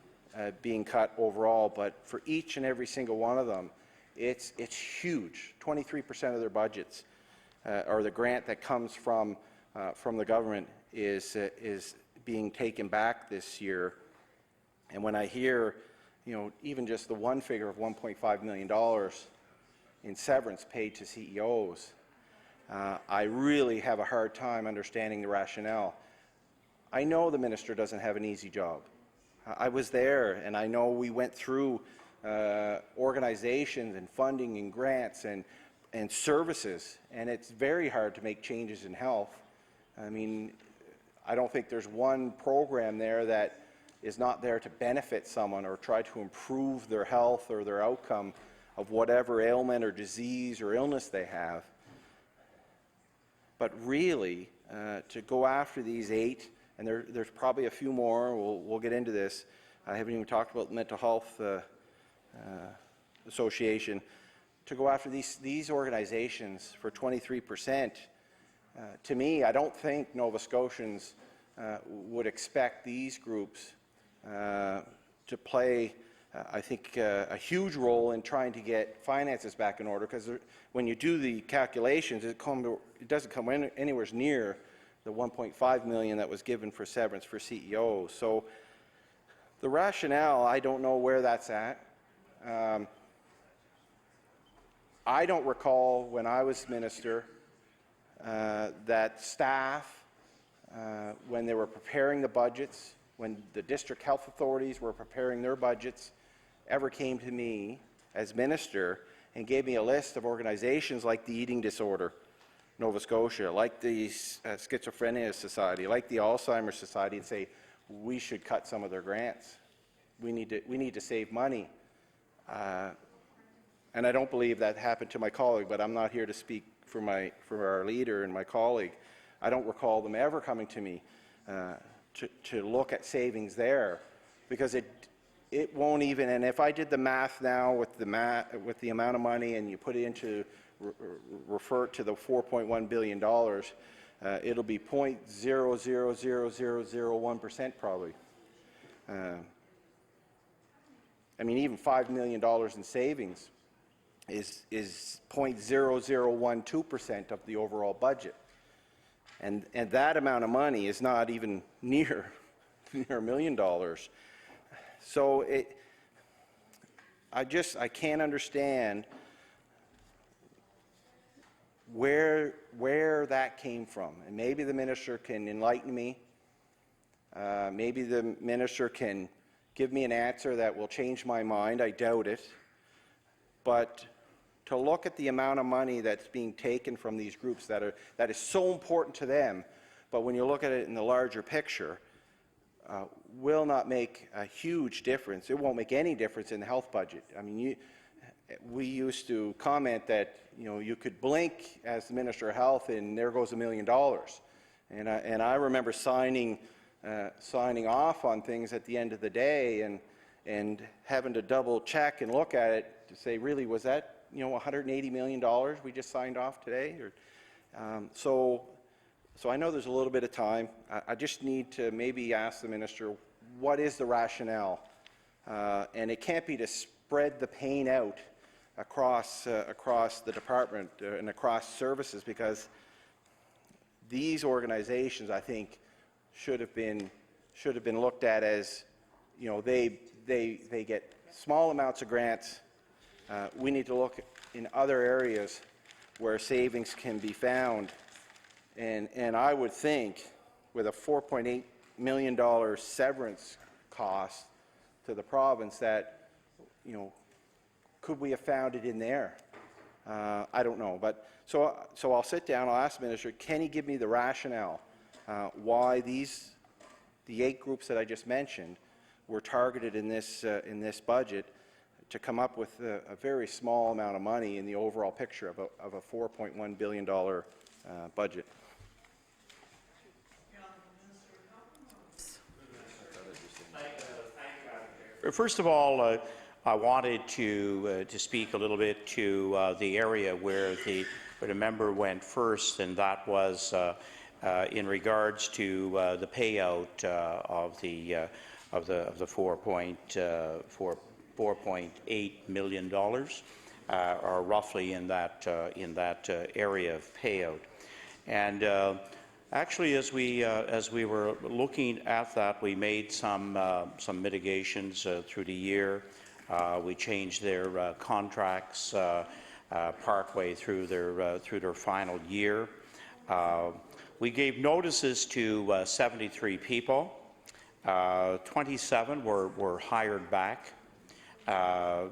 being cut overall, but for each and every single one of them, it's huge. 23% of their budgets, or the grant that comes from the government, is being taken back this year. And when I hear, even just the one figure of $1.5 million in severance paid to CEOs, I really have a hard time understanding the rationale. I know the minister doesn't have an easy job. I was there, and I know we went through organizations and funding and grants and services, and it's very hard to make changes in health. I mean, I don't think there's one program there that is not there to benefit someone or try to improve their health or their outcome of whatever ailment or disease or illness they have. But really, to go after these 8, and there's probably a few more, we'll get into this. I haven't even talked about the Mental Health Association. To go after these organizations for 23%, to me, I don't think Nova Scotians would expect these groups to play, I think, a huge role in trying to get finances back in order, because when you do the calculations, it doesn't come anywhere near the $1.5 million that was given for severance for CEOs. So the rationale, I don't know where that's at. I don't recall when I was minister that staff, when they were preparing the budgets, when the district health authorities were preparing their budgets, ever came to me as minister and gave me a list of organizations like the Eating Disorder Nova Scotia, like the Schizophrenia Society, like the Alzheimer's Society, and say, we should cut some of their grants. We need to save money. And I don't believe that happened to my colleague, but I'm not here to speak for our leader and my colleague. I don't recall them ever coming to me to look at savings there. because it won't even, and if I did the math now with the amount of money and you put it into, refer to the $4.1 billion, it'll be 0.000001% probably. I mean, even $5 million in savings is 0.0012% of the overall budget. And that amount of money is not even near $1 million. So I can't understand where that came from. And maybe the minister can enlighten me. Maybe the minister can give me an answer that will change my mind. I doubt it. But to look at the amount of money that's being taken from these groups that is so important to them, but when you look at it in the larger picture, will not make a huge difference. It won't make any difference in the health budget. I mean, we used to comment that, you know, you could blink as the Minister of Health and there goes $1 million. And I remember signing off on things at the end of the day and having to double check and look at it to say, really, was that, you know, $180 million we just signed off today? Or, so I know there's a little bit of time. I just need to maybe ask the minister, what is the rationale? And it can't be to spread the pain out across the department and across services, because these organizations, I think, should have been looked at as, you know, they get small amounts of grants. We need to look in other areas where savings can be found, and I would think with a $4.8 million severance cost to the province that, you know, could we have found it in there? I don't know, but so I'll sit down. I'll ask the minister, can he give me the rationale why the 8 groups that I just mentioned were targeted in this budget to come up with a very small amount of money in the overall picture of a $4.1 billion budget. First of all, I wanted to speak a little bit to the area where the member went first, and that was in regards to the payout of the $4.8 million, or roughly in that area of payout. And actually, as we were looking at that, we made some mitigations through the year. We changed their contracts partway through their final year. We gave notices to 73 people. 27 were hired back and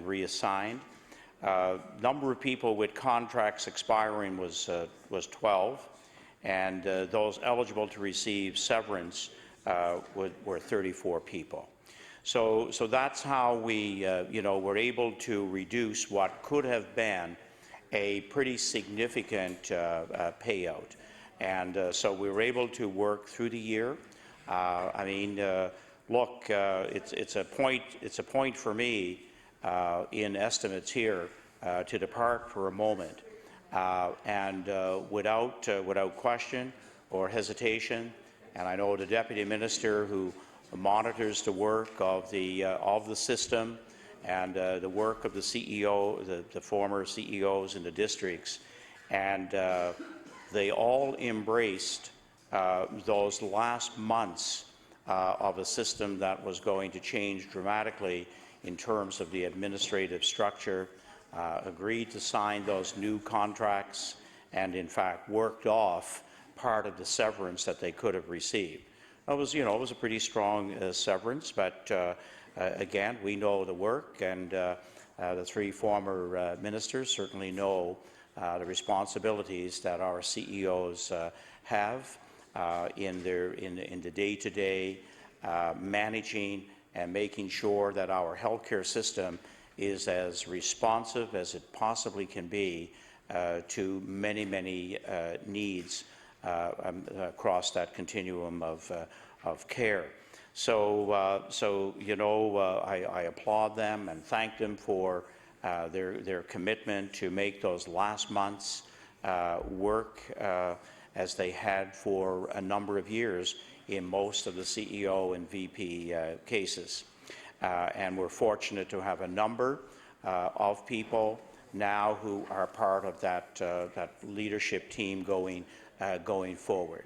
reassigned. Number of people with contracts expiring was 12, and those eligible to receive severance were 34 people. So that's how we, were able to reduce what could have been a pretty significant payout. And so we were able to work through the year. Look, it's a point for me in estimates here to depart for a moment, and without question or hesitation. And I know the Deputy Minister who monitors the work of the system and the work of the CEO, the former CEOs in the districts, and they all embraced those last months of a system that was going to change dramatically in terms of the administrative structure, agreed to sign those new contracts, and in fact worked off part of the severance that they could have received. It was a pretty strong severance, but again, we know the work, and the 3 former ministers certainly know the responsibilities that our CEOs have in the day-to-day managing and making sure that our healthcare system is as responsive as it possibly can be to many needs across that continuum of care. So you know, I applaud them and thank them for their commitment to make those last months work as they had for a number of years in most of the CEO and VP cases. And we're fortunate to have a number of people now who are part of that leadership team going forward.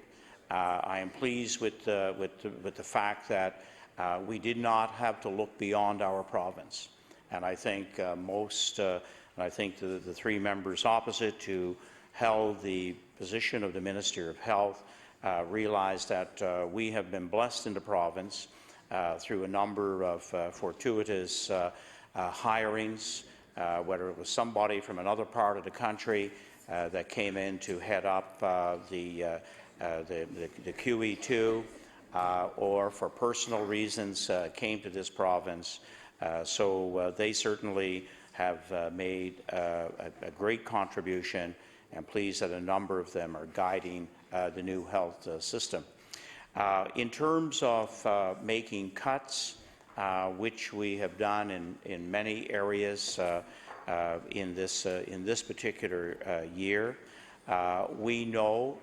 I am pleased with the fact that we did not have to look beyond our province, and I think the three members opposite who held the position of the Minister of Health realized that we have been blessed in the province through a number of fortuitous hirings, whether it was somebody from another part of the country that came in to head up the QE2, or for personal reasons came to this province. So they certainly have made a great contribution, and pleased that a number of them are guiding the new health system. In terms of making cuts, which we have done in many areas in this particular year, we know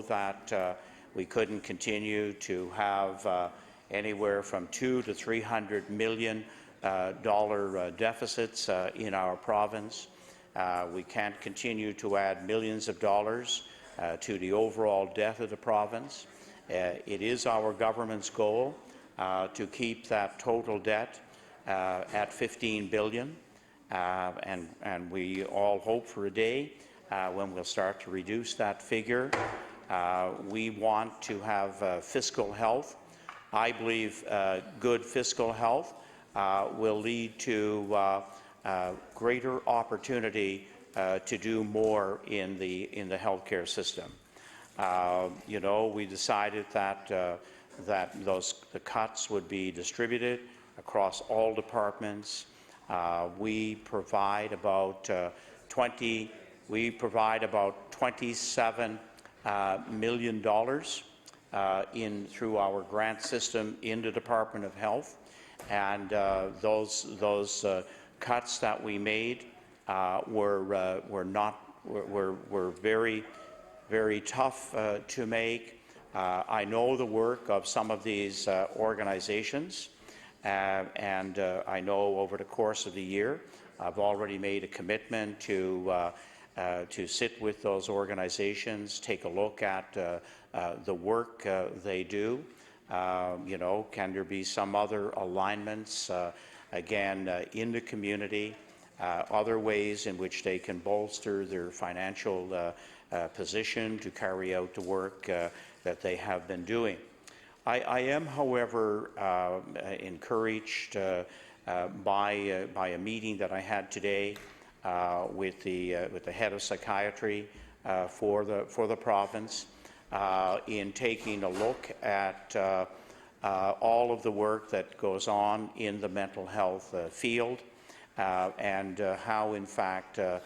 that we couldn't continue to have anywhere from $200 to $300 million deficits in our province. We can't continue to add millions of dollars to the overall debt of the province. It is our government's goal to keep that total debt at $15 billion, and we all hope for a day when we'll start to reduce that figure. We want to have fiscal health. I believe good fiscal health will lead to greater opportunity to do more in the healthcare system. You know, we decided that the cuts would be distributed across all departments. We provide about $27 million through our grant system in the Department of Health, and those cuts that we made were very tough to make. I know the work of some of these organizations, and I know over the course of the year I've already made a commitment to sit with those organizations, take a look at the work they do. You know, can there be some other alignments, again, in the community, other ways in which they can bolster their financial position to carry out the work that they have been doing. I am, however, encouraged by a meeting that I had today with the head of psychiatry for the province, in taking a look at all of the work that goes on in the mental health field, and how, in fact, a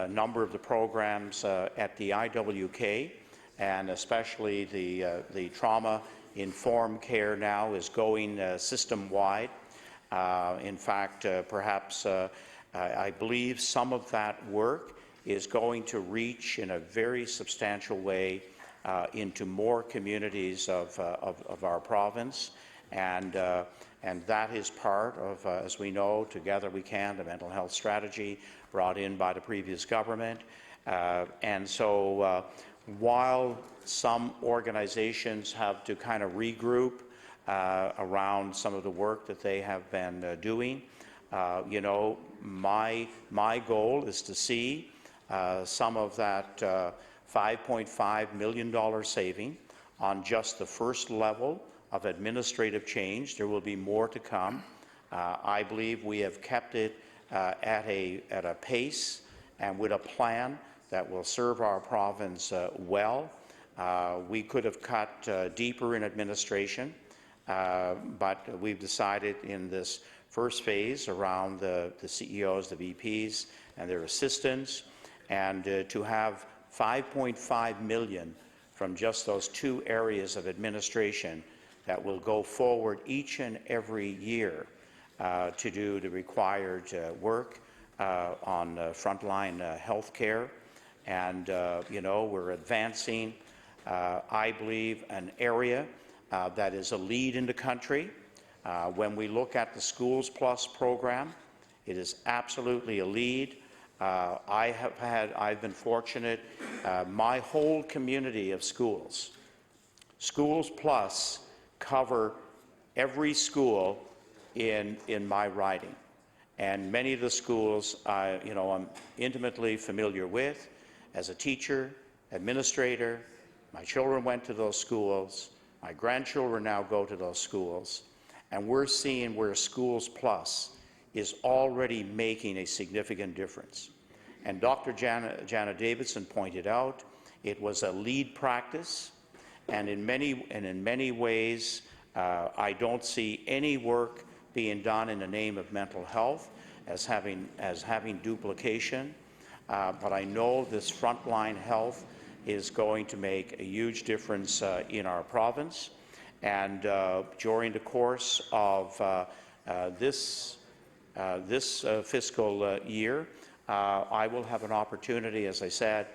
number of the programs at the IWK, and especially the trauma-informed care now, is going system-wide. In fact, perhaps I believe some of that work is going to reach in a very substantial way into more communities of our province, and that is part of, as we know, Together We Can, the mental health strategy brought in by the previous government. And so while some organizations have to kind of regroup around some of the work that they have been doing, you know, my goal is to see some of that $5.5 million saving on just the first level of administrative change. There will be more to come. I believe we have kept it at a pace and with a plan that will serve our province well. We could have cut deeper in administration, but we've decided in this first phase around the CEOs, the VPs, and their assistants, and to have $5.5 million from just those two areas of administration that will go forward each and every year to do the required work on frontline health care. And, we're advancing, I believe, an area that is a lead in the country. When we look at the Schools Plus program, it is absolutely a lead. I've been fortunate, my whole community of schools, Schools Plus cover every school in my riding. And many of the schools, I'm intimately familiar with as a teacher, administrator. My children went to those schools. My grandchildren now go to those schools. And we're seeing where Schools Plus is already making a significant difference. And Dr. Jana Davidson pointed out it was a lead practice, and in many ways, I don't see any work being done in the name of mental health as having duplication. But I know this frontline health is going to make a huge difference in our province. And during the course of this fiscal year, I will have an opportunity, as I said,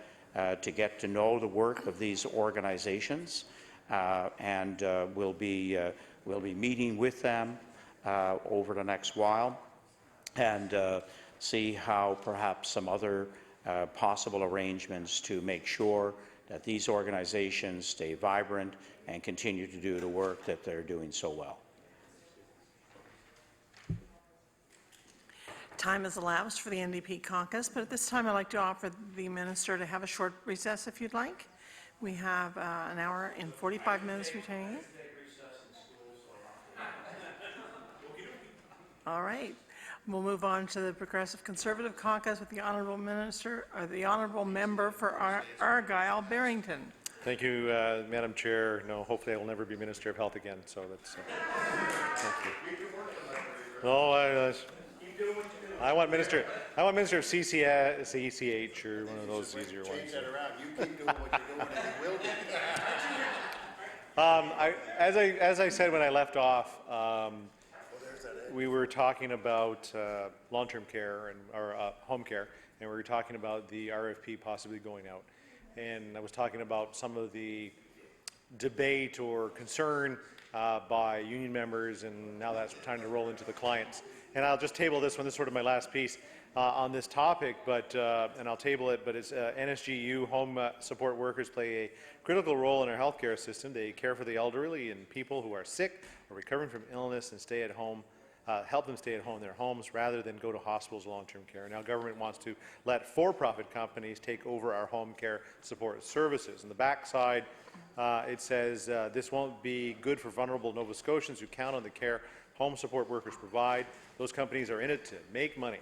to get to know the work of these organizations, and we'll be meeting with them over the next while, and see how perhaps some other possible arrangements to make sure that these organizations stay vibrant and continue to do the work that they're doing so well. Time has elapsed for the NDP caucus, but at this time I'd like to offer the minister to have a short recess if you'd like. We have an hour and 45 minutes retaining. All right. We'll move on to the Progressive Conservative caucus with the Honourable Minister, or the Honourable Member for Argyle Barrington. Thank you, Madam Chair. No, hopefully I will never be Minister of Health again, so that's, thank you. No, I want Minister of CCH or one of those easier ones. Change that around. You keep doing what you're doing and you will be. As I said when I left off, we were talking about long-term care or home care, and we were talking about the RFP possibly going out. And I was talking about some of the debate or concern by union members, and now that's time to roll into the clients. And I'll just table this one. This is sort of my last piece on this topic, but and I'll table it. But it's NSGU home support workers play a critical role in our healthcare system. They care for the elderly and people who are sick or recovering from illness and stay at home. Help them stay at home in their homes rather than go to hospitals or long-term care. Now, government wants to let for-profit companies take over our home care support services. On the backside, it says this won't be good for vulnerable Nova Scotians who count on the care home support workers provide. Those companies are in it to make money.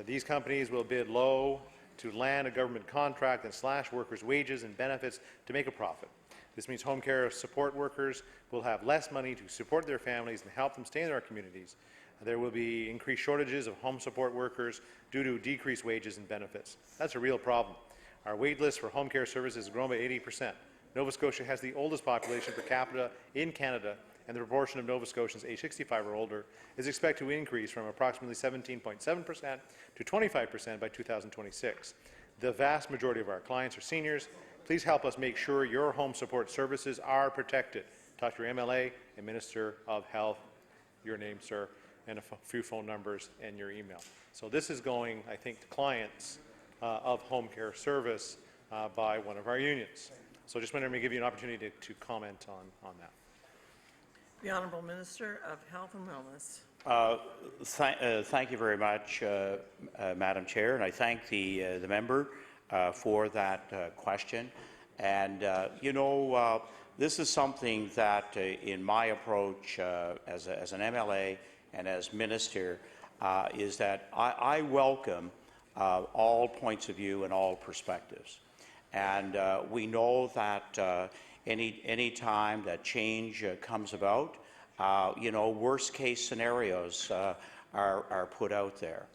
These companies will bid low to land a government contract and slash workers' wages and benefits to make a profit. This means home care support workers will have less money to support their families and help them stay in our communities. There will be increased shortages of home support workers due to decreased wages and benefits. That's a real problem. Our wait list for home care services has grown by 80%. Nova Scotia has the oldest population per capita in Canada, and the proportion of Nova Scotians age 65 or older is expected to increase from approximately 17.7% to 25% by 2026. The vast majority of our clients are seniors. Please help us make sure your home support services are protected. Talk to your MLA and Minister of Health, your name, sir, and a few phone numbers and your email. So this is going, I think, to clients of home care service by one of our unions. So just wanted to give you an opportunity to comment on that. The Honourable Minister of Health and Wellness. Thank you very much, Madam Chair, and I thank the member for that question. And this is something that, in my approach as an MLA and as Minister, is that I welcome all points of view and all perspectives. And we know that any time that change comes about, worst case scenarios are put out there.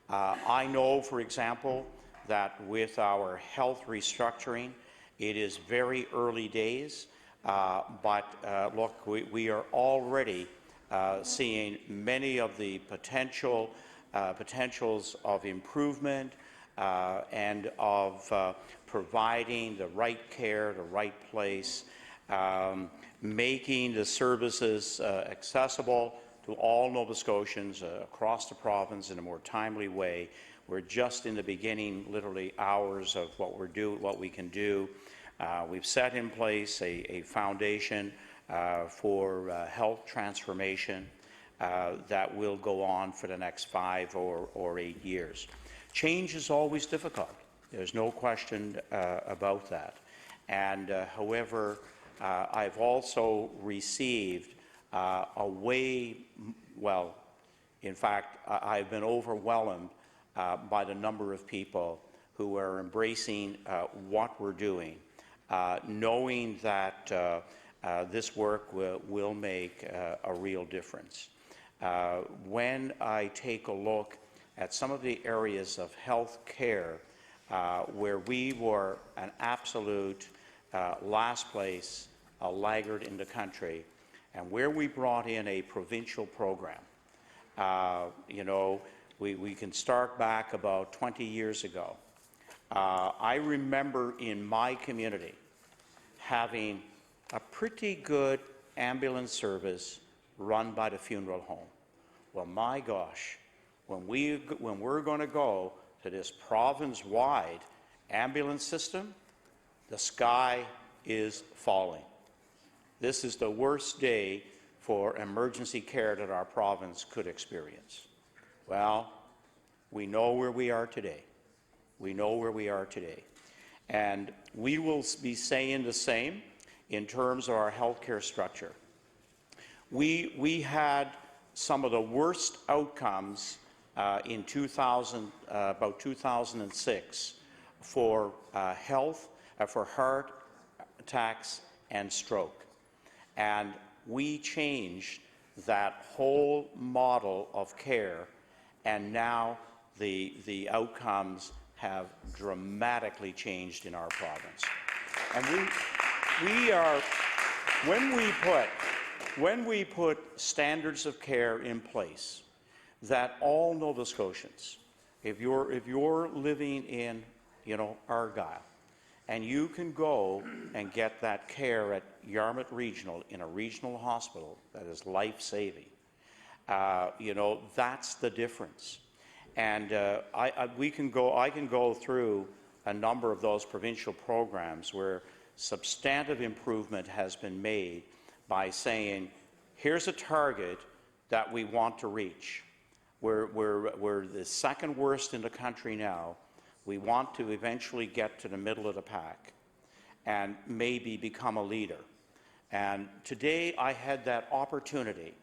I know, for example, that with our health restructuring, it is very early days. Look, we are already seeing many of the potentials of improvement and of providing the right care, the right place, making the services accessible to all Nova Scotians across the province in a more timely way. We're just in the beginning, literally hours of what we can do. We've set in place a foundation for health transformation that will go on for the next 5 or 8 years. Change is always difficult. There's no question about that. And however, I've also received in fact, I've been overwhelmed by the number of people who are embracing what we're doing, knowing that this work will make a real difference. When I take a look at some of the areas of health care where we were an absolute last place, a laggard in the country, and where we brought in a provincial program. We can start back about 20 years ago. I remember in my community having a pretty good ambulance service run by the funeral home. Well, my gosh, when we're going to go to this province-wide ambulance system, the sky is falling. This is the worst day for emergency care that our province could experience. Well, we know where we are today. We know where we are today. And we will be saying the same in terms of our healthcare structure. We had some of the worst outcomes in about 2006 for health, for heart attacks and stroke. And we changed that whole model of care, and now the outcomes have dramatically changed in our province. And when we put standards of care in place that all Nova Scotians, if you're living in Argyll, and you can go and get that care at Yarmouth Regional in a regional hospital that is life-saving, that's the difference. And I can go through a number of those provincial programs where substantive improvement has been made by saying, here's a target that we want to reach. We're the second worst in the country now. We want to eventually get to the middle of the pack and maybe become a leader. And today I had that opportunity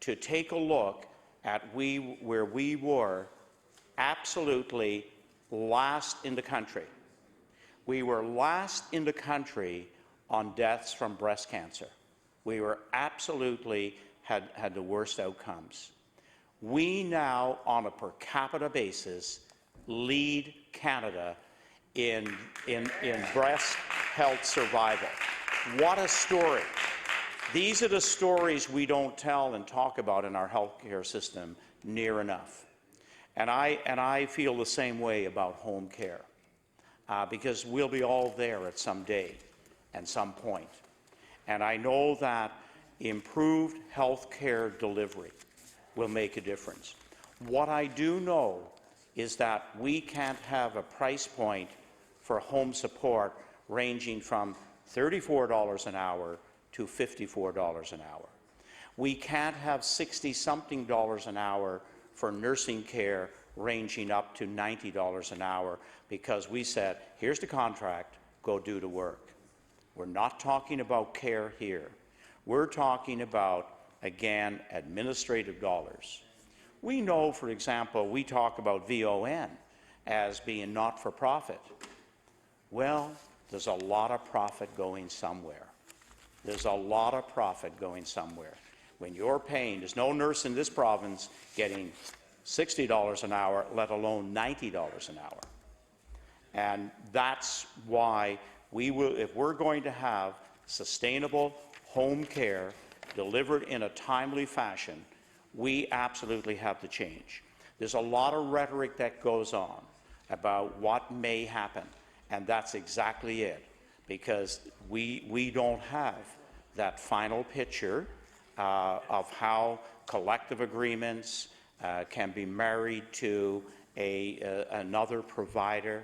to take a look at where we were absolutely last in the country. We were last in the country on deaths from breast cancer. We were absolutely had the worst outcomes. We now, on a per capita basis, lead Canada in breast health survival. What a story. These are the stories we don't tell and talk about in our healthcare system near enough. And I feel the same way about home care, because we'll be all there at some day and some point. And I know that improved health care delivery will make a difference. What I do know is that we can't have a price point for home support ranging from $34 an hour to $54 an hour. We can't have $60-something an hour for nursing care ranging up to $90 an hour because we said, here's the contract, go do the work. We're not talking about care here. We're talking about, again, administrative dollars. We know, for example, we talk about VON as being not-for-profit. Well, there's a lot of profit going somewhere. There's a lot of profit going somewhere. When you're paying, there's no nurse in this province getting $60 an hour, let alone $90 an hour. And that's why we will, if we're going to have sustainable home care delivered in a timely fashion, we absolutely have to change. There's a lot of rhetoric that goes on about what may happen, and that's exactly it, because we don't have that final picture of how collective agreements can be married to another provider.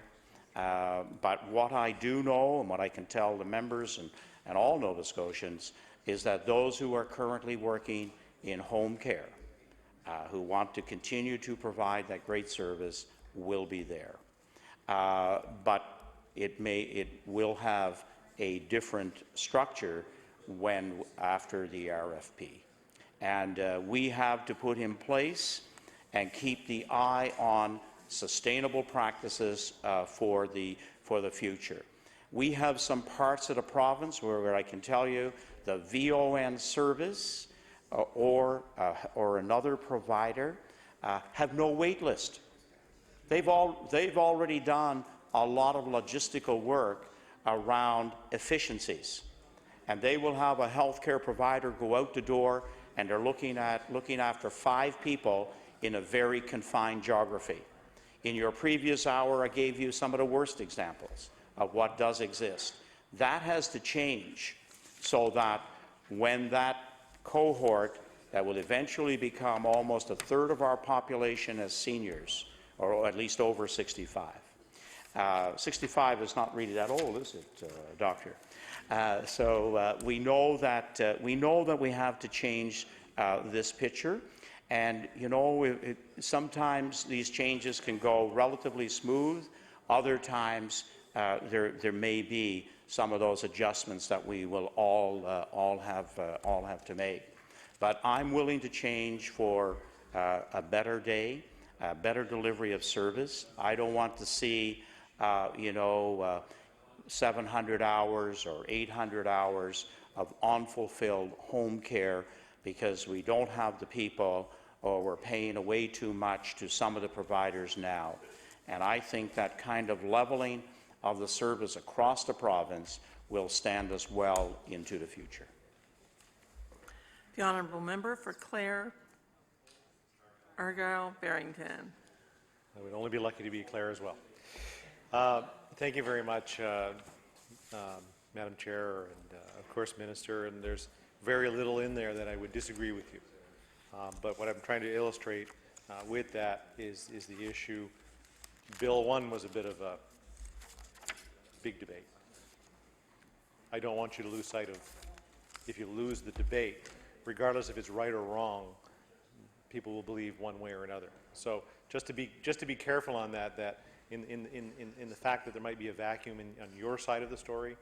But what I do know, and what I can tell the members and all Nova Scotians, is that those who are currently working in home care, who want to continue to provide that great service, will be there. But it will have a different structure after the RFP. And we have to put in place and keep the eye on sustainable practices for the future. We have some parts of the province where I can tell you the VON service or another provider have no wait list. They've already done a lot of logistical work around efficiencies, and they will have a healthcare provider go out the door, and they're looking after 5 people in a very confined geography. In your previous hour, I gave you some of the worst examples of what does exist. That has to change so that when that cohort that will eventually become almost a third of our population as seniors, or at least over 65. 65 is not really that old, is it, Doctor? So we know that we have to change this picture, and you know, sometimes these changes can go relatively smooth. Other times there may be some of those adjustments that we will all have to make. But I'm willing to change for a better day, a better delivery of service. I don't want to see, 700 hours or 800 hours of unfulfilled home care because we don't have the people, or we're paying way too much to some of the providers now. And I think that kind of leveling of the service across the province will stand us well into the future. The honourable member for Clare, Argyle, Barrington. I would only be lucky to be Claire as well. Thank you very much, Madam Chair, and of course, Minister. And there's very little in there that I would disagree with you. But what I'm trying to illustrate with that is the issue. Bill 1 was a bit of a big debate. I don't want you to lose sight of, if you lose the debate, regardless if it's right or wrong, people will believe one way or another. So just to be careful on that in the fact that there might be a vacuum on your side of the story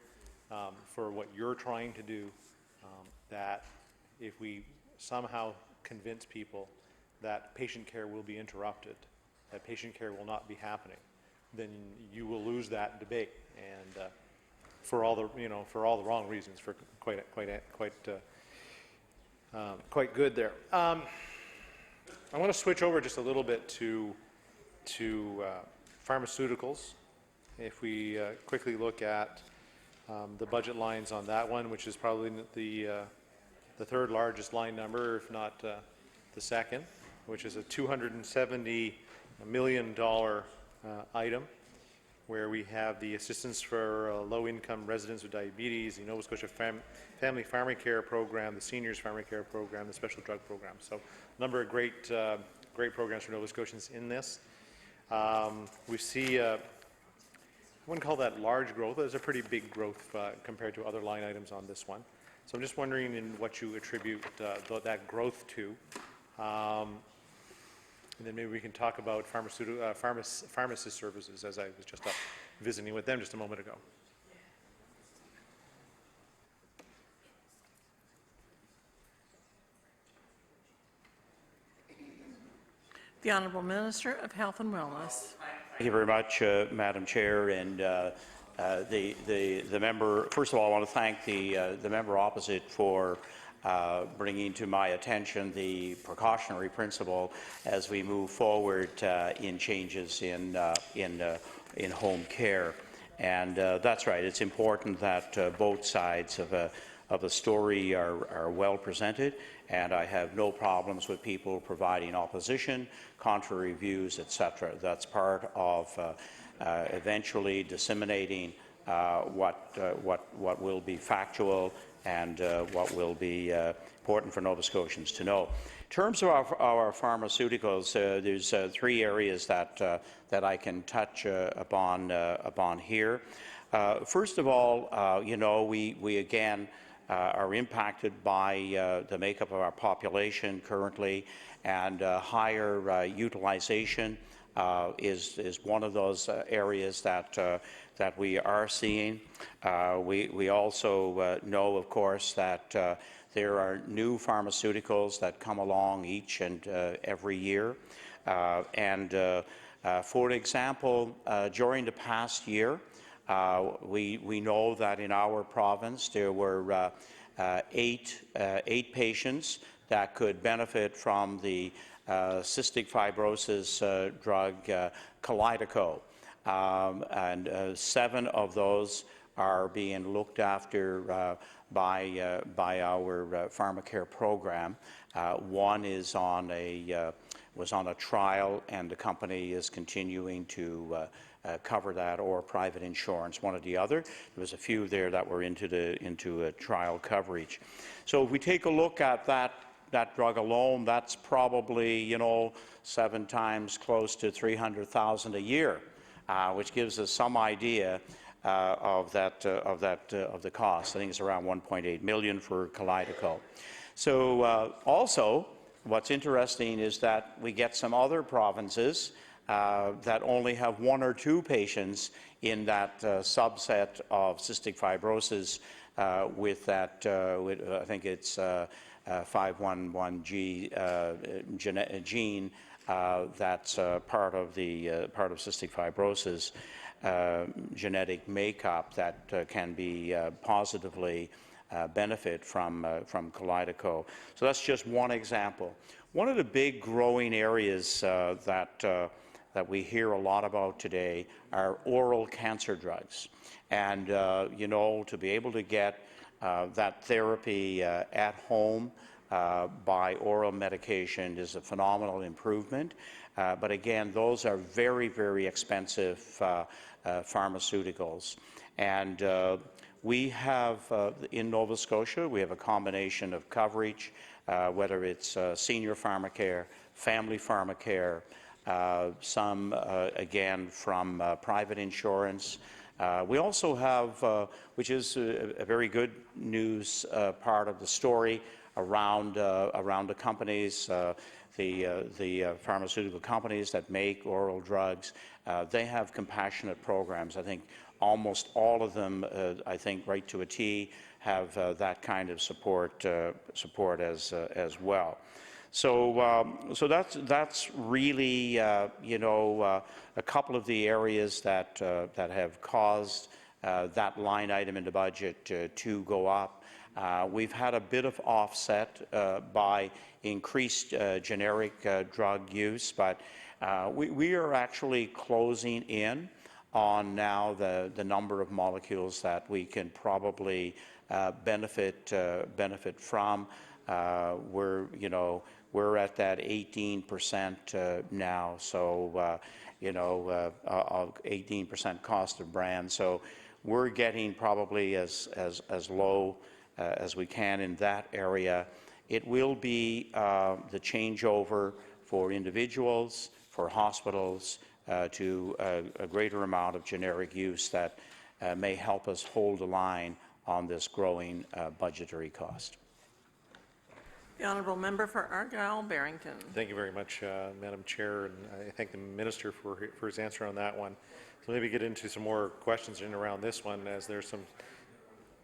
for what you're trying to do, that if we somehow convince people that patient care will be interrupted, that patient care will not be happening, then you will lose that debate, and for all the wrong reasons, for quite good there. I want to switch over just a little bit to pharmaceuticals. If we quickly look at the budget lines on that one, which is probably the third largest line number, if not the second, which is a $270 million item, where we have the assistance for low-income residents with diabetes, the Nova Scotia Family Pharmacare Program, the Seniors Pharmacare Program, the Special Drug Program. So a number of great programs for Nova Scotians in this. We see, I wouldn't call that large growth, but it's a pretty big growth compared to other line items on this one. So I'm just wondering in what you attribute that growth to. And then maybe we can talk about pharmacist services, as I was just up visiting with them just a moment ago. The Honourable Minister of Health and Wellness. Thank you very much, Madam Chair, and the member. First of all, I want to thank the member opposite for bringing to my attention the precautionary principle as we move forward in changes in home care. And that's right. It's important that both sides of the story are well presented, and I have no problems with people providing opposition, contrary views, etc. That's part of eventually disseminating what will be factual and what will be important for Nova Scotians to know. In terms of our pharmaceuticals, there's three areas that I can touch upon here. First of all, you know, we again are impacted by the makeup of our population currently, and higher utilization is one of those areas that we are seeing. We also know, of course, that there are new pharmaceuticals that come along each and every year. For example, during the past year, we know that in our province there were eight patients that could benefit from the cystic fibrosis drug Kalydeco. And 7 of those are being looked after by our PharmaCare program. One is was on a trial, and the company is continuing to cover that, or private insurance, one or the other. There was a few there that were into a trial coverage. So if we take a look at that drug alone, that's probably, you know, 7 times close to $300,000 a year, which gives us some idea of the cost. I think it's around $1.8 million for Kalydeco. So also, what's interesting is that we get some other provinces that only have 1 or 2 patients in that subset of cystic fibrosis with that, I think it's 511G gene that's part of cystic fibrosis genetic makeup that can be positively benefit from Kalydeco. So that's just one example. One of the big growing areas that we hear a lot about today are oral cancer drugs. And, you know, to be able to get that therapy at home by oral medication is a phenomenal improvement. But again, those are very, very expensive pharmaceuticals. And we have, in Nova Scotia, we have a combination of coverage, whether it's senior pharmacare, family pharmacare, some, again, from private insurance. We also have, which is a very good news part of the story around the companies, the pharmaceutical companies that make oral drugs. They have compassionate programs. I think almost all of them, I think right to a T, have that kind of support as well. So that's really you know, a couple of the areas that have caused that line item in the budget to go up. We've had a bit of offset by increased generic drug use, but we are actually closing in on now the number of molecules that we can probably benefit from. We're at that 18% now, so you know, 18% cost of brand. So we're getting probably as low as we can in that area. It will be the changeover for individuals, for hospitals, to a greater amount of generic use that may help us hold the line on this growing budgetary cost. The Honourable Member for Argyle-Barrington. Thank you very much, Madam Chair, and I thank the Minister for his answer on that one. So maybe get into some more questions in and around this one, as there's some,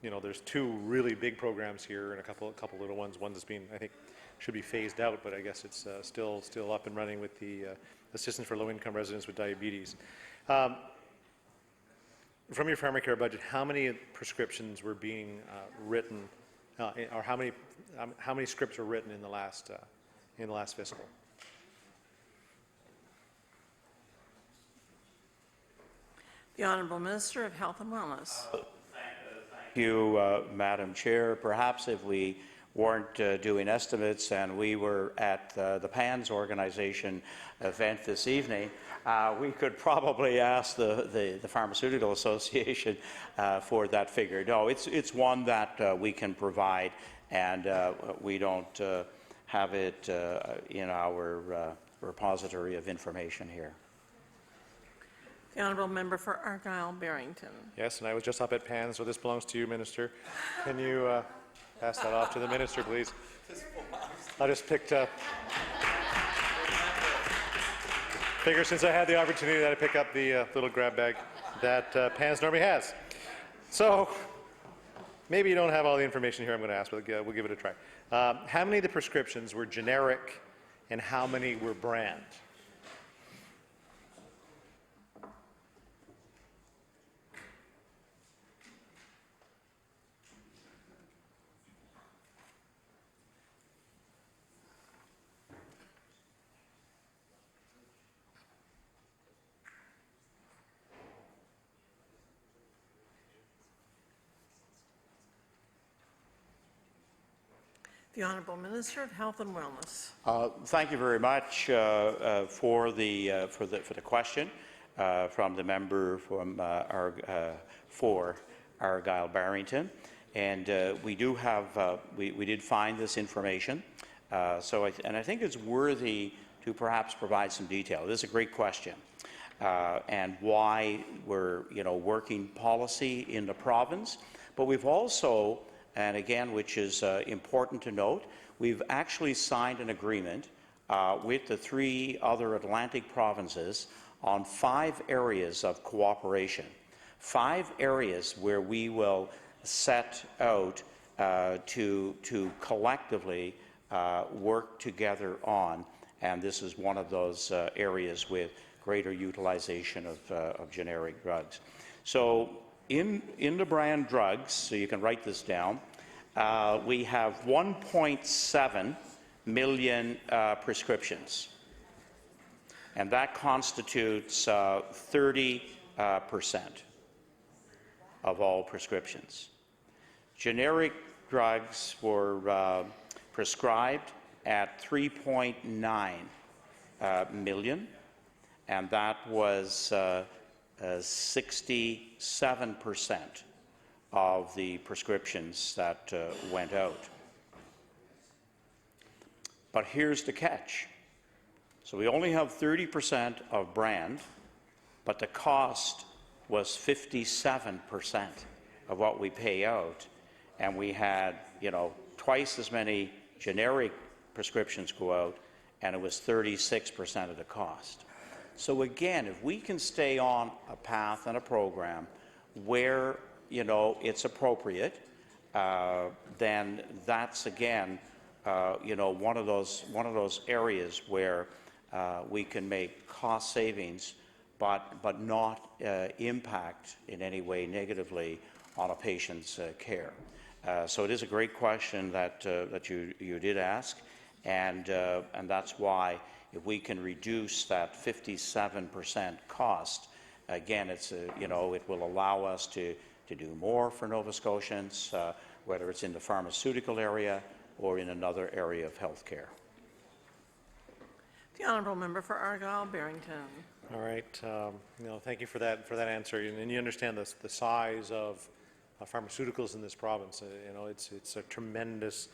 you know, there's 2 really big programs here and a couple little ones. One that's being, I think, should be phased out, but I guess it's still up and running with the Assistance for Low-Income Residents with Diabetes. From your PharmaCare budget, how many prescriptions were being written, or how many scripts were written in the last fiscal? The Honourable Minister of Health and Wellness. Thank you, Madam Chair. Perhaps if we weren't doing estimates and we were at the PANS organization event this evening, we could probably ask the Pharmaceutical Association for that figure. No, it's one that we can provide, and we don't have it in our repository of information here. The Honourable Member for Argyll-Barrington. Yes, and I was just up at PAN, so this belongs to you, Minister. Can you pass that off to the Minister, please? I just picked up. Figure since I had the opportunity that I pick up the little grab bag that PANS normally has. So maybe you don't have all the information here I'm going to ask, but we'll give it a try. How many of the prescriptions were generic and how many were brand? The Honourable Minister of Health and Wellness. Thank you very much for the question from the member from for Argyll-Barrington, and we do have we did find this information, so I think it's worthy to perhaps provide some detail. This is a great question, and why we're working policy in the province, but we've also, and again, which is important to note, we've actually signed an agreement with the 3 other Atlantic provinces on 5 areas of cooperation. 5 areas where we will set out to collectively work together on, and this is one of those areas with greater utilization of generic drugs. So in the brand drugs, so you can write this down, we have 1.7 million prescriptions, and that constitutes 30% of all prescriptions. Generic drugs were prescribed at 3.9 million, and that was 67% of the prescriptions that went out. But here's the catch. So we only have 30% of brand, but the cost was 57% of what we pay out, and we had, twice as many generic prescriptions go out, and it was 36% of the cost. So again, if we can stay on a path and a program where it's appropriate, then that's again, one of those areas where we can make cost savings, but not impact in any way negatively on a patient's care. So it is a great question that you did ask, and that's why if we can reduce that 57% cost, again, it will allow us to do more for Nova Scotians, whether it's in the pharmaceutical area or in another area of health care. The Honourable Member for Argyll-Barrington. All right. Thank you for that answer. And you understand the size of pharmaceuticals in this province. It's a tremendous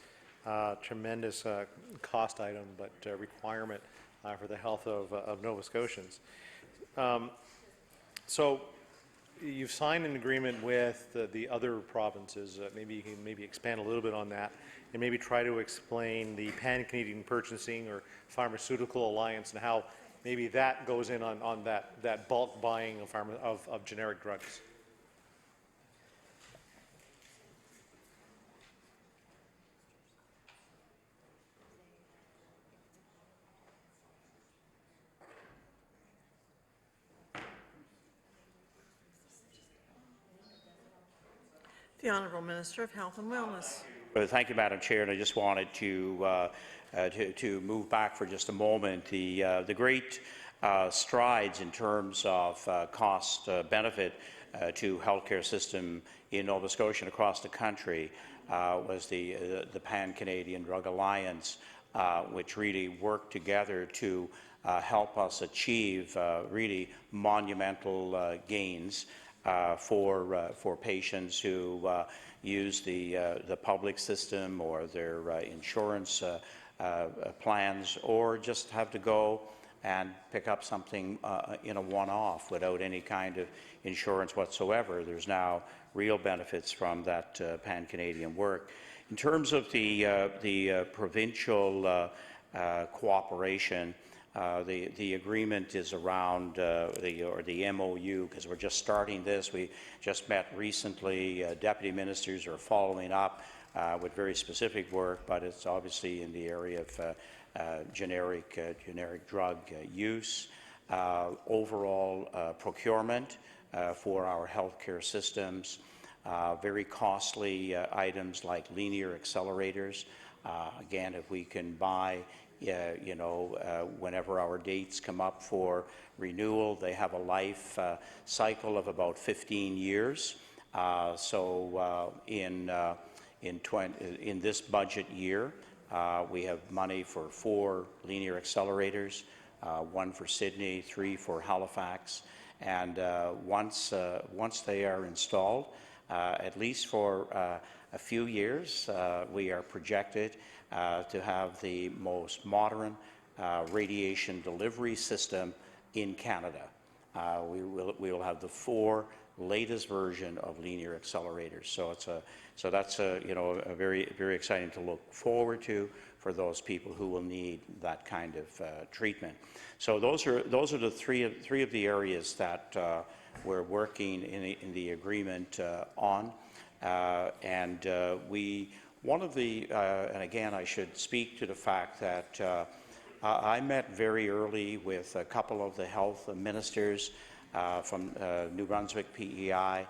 cost item, but requirement for the health of Nova Scotians. So you've signed an agreement with the other provinces. Maybe you can expand a little bit on that, and maybe try to explain the Pan-Canadian Purchasing or Pharmaceutical Alliance and how maybe that goes in on that bulk buying of generic drugs. The Honourable Minister of Health and Wellness. Well, thank you, Madam Chair, and I just wanted to move back for just a moment. The great strides in terms of cost benefit to healthcare system in Nova Scotia and across the country was the Pan-Canadian Drug Alliance, which really worked together to help us achieve really monumental gains for patients who use the public system or their insurance plans, or just have to go and pick up something in a one-off without any kind of insurance whatsoever. There's now real benefits from that Pan-Canadian work. In terms of the provincial cooperation, the agreement is around the MOU, because we're just starting this. We just met recently. Deputy ministers are following up with very specific work, but it's obviously in the area of generic drug use, overall procurement for our healthcare systems, very costly items like linear accelerators. Again, if we can buy, whenever our dates come up for renewal, they have a life cycle of about 15 years. In this budget year, we have money for 4 linear accelerators, 1 for Sydney, 3 for Halifax, and once they are installed, at least for a few years, we are projected to have the most modern radiation delivery system in Canada. We will have the 4 latest version of linear accelerators. So that's a very, very exciting to look forward to for those people who will need that kind of treatment. So those are the three of the areas that we're working in the agreement on, and again, I should speak to the fact that I met very early with a couple of the health ministers from New Brunswick PEI.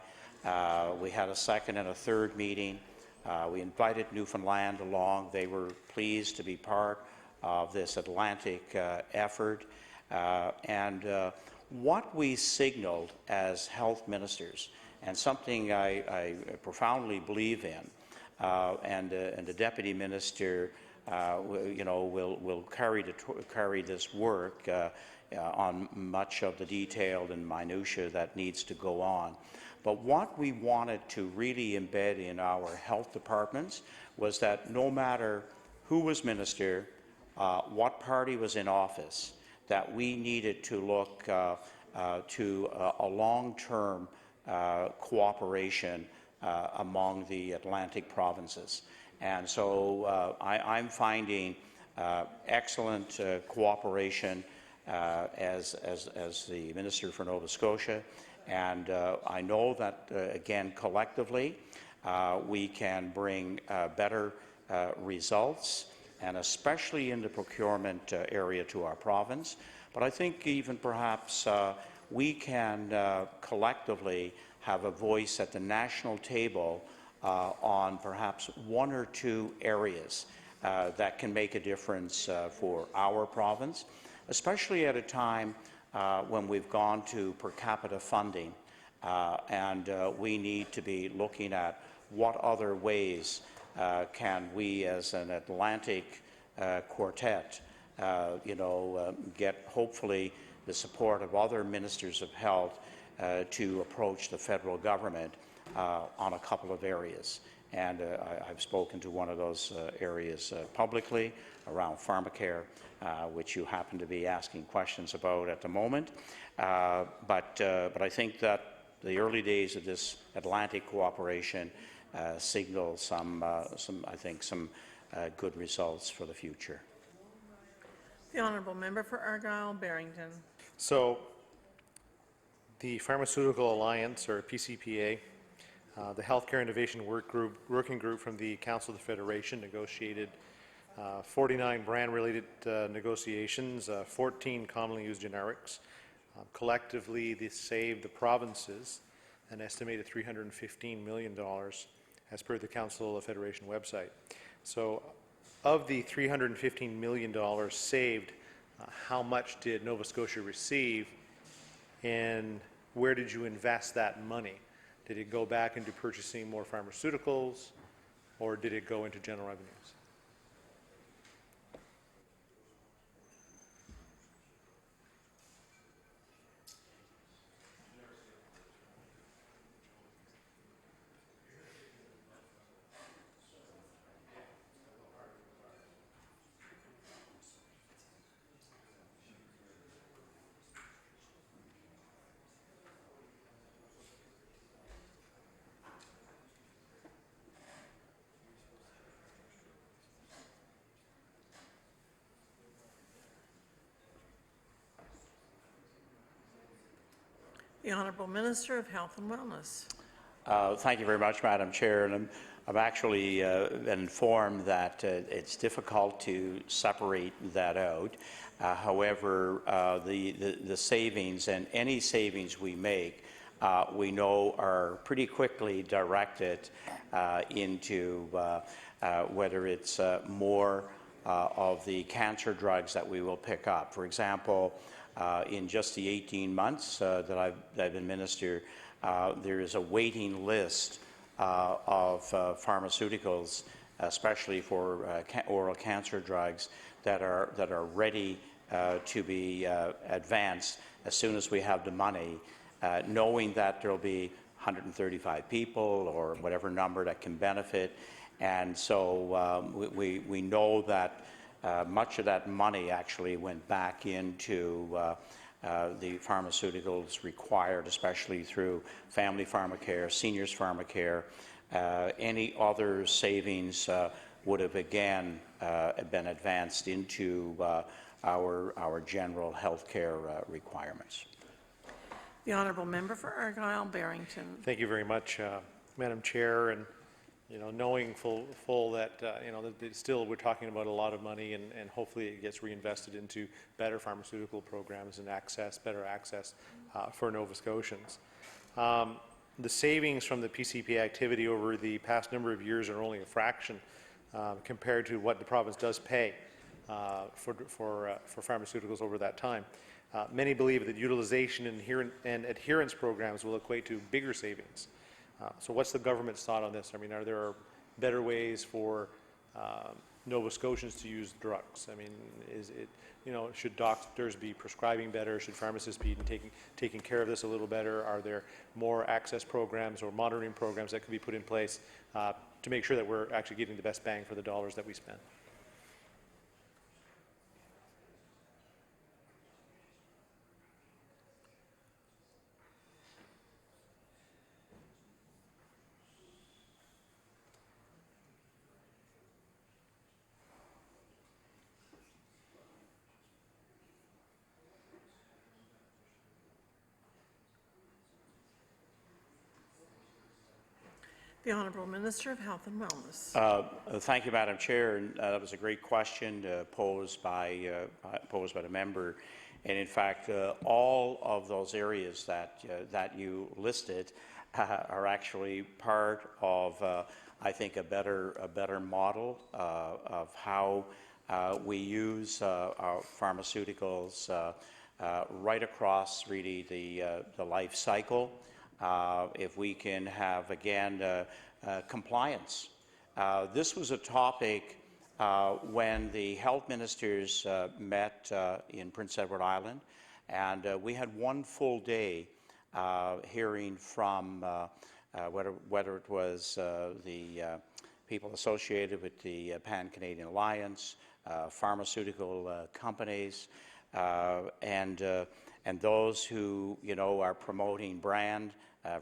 We had a second and a third meeting. We invited Newfoundland along. They were pleased to be part of this Atlantic effort. And what we signaled as health ministers, and something I profoundly believe in, and the deputy minister, will carry this work on much of the detail and minutiae that needs to go on. But what we wanted to really embed in our health departments was that no matter who was minister, what party was in office, that we needed to look to a long-term cooperation among the Atlantic provinces. And so I'm finding excellent cooperation as the Minister for Nova Scotia, and I know that, again, collectively, we can bring better results, and especially in the procurement area to our province. But I think even perhaps we can collectively have a voice at the national table on perhaps 1 or 2 areas that can make a difference for our province, especially at a time when we've gone to per capita funding, and we need to be looking at what other ways can we as an Atlantic quartet get hopefully the support of other ministers of health to approach the federal government on a couple of areas. And I've spoken to one of those areas publicly around pharmacare, which you happen to be asking questions about at the moment. But I think that the early days of this Atlantic cooperation signal some good results for the future. The Honourable Member for Argyle-Barrington. So the Pharmaceutical Alliance, or PCPA, the Healthcare Innovation Working Group from the Council of the Federation negotiated 49 brand-related negotiations, 14 commonly used generics. Collectively, this saved the provinces an estimated $315 million, as per the Council of the Federation website. So, of the $315 million saved, how much did Nova Scotia receive, and where did you invest that money? Did it go back into purchasing more pharmaceuticals, or did it go into general revenues? The Honourable Minister of Health and Wellness. Thank you very much, Madam Chair. And I'm actually been informed that it's difficult to separate that out. However, the savings and any savings we make, we know are pretty quickly directed into whether it's more of the cancer drugs that we will pick up. For example, in just the 18 months that I've been minister, there is a waiting list of pharmaceuticals, especially for oral cancer drugs, that are ready to be advanced as soon as we have the money, knowing that there will be 135 people or whatever number that can benefit. And so we know that much of that money actually went back into the pharmaceuticals required, especially through family pharmacare, seniors pharmacare. Any other savings would have again been advanced into our general health care requirements. The Honourable Member for Argyle-Barrington. Thank you very much, Madam Chair. And knowing full that that still we're talking about a lot of money, and hopefully it gets reinvested into better pharmaceutical programs and better access for Nova Scotians. The savings from the PCP activity over the past number of years are only a fraction compared to what the province does pay for pharmaceuticals over that time. Many believe that utilization and adherence programs will equate to bigger savings. So what's the government's thought on this? I mean, are there better ways for Nova Scotians to use drugs? I mean, is it, should doctors be prescribing better? Should pharmacists be taking care of this a little better? Are there more access programs or monitoring programs that could be put in place to make sure that we're actually getting the best bang for the dollars that we spend? The Honourable Minister of Health and Wellness. Thank you, Madam Chair. And, that was a great question posed by the member. And in fact, all of those areas that you listed are actually part of, I think, a better model of how we use our pharmaceuticals right across really the life cycle. If we can have, again, compliance. This was a topic when the health ministers met in Prince Edward Island, and we had one full day hearing from whether it was the people associated with the Pan-Canadian Alliance, pharmaceutical companies, and those who are promoting brand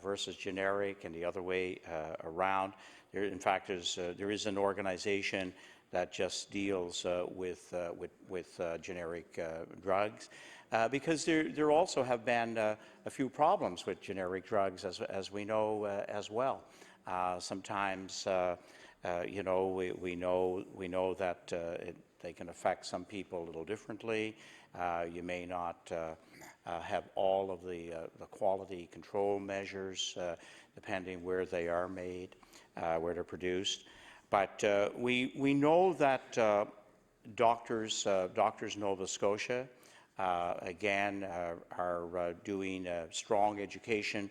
versus generic, and the other way around. In fact, there is an organization that just deals with generic drugs, because there also have been a few problems with generic drugs, as we know as well. Sometimes, we know that they can affect some people a little differently. You may not have all of the quality control measures, depending where they are made, where they're produced. But we know that Doctors Nova Scotia, again, are doing strong education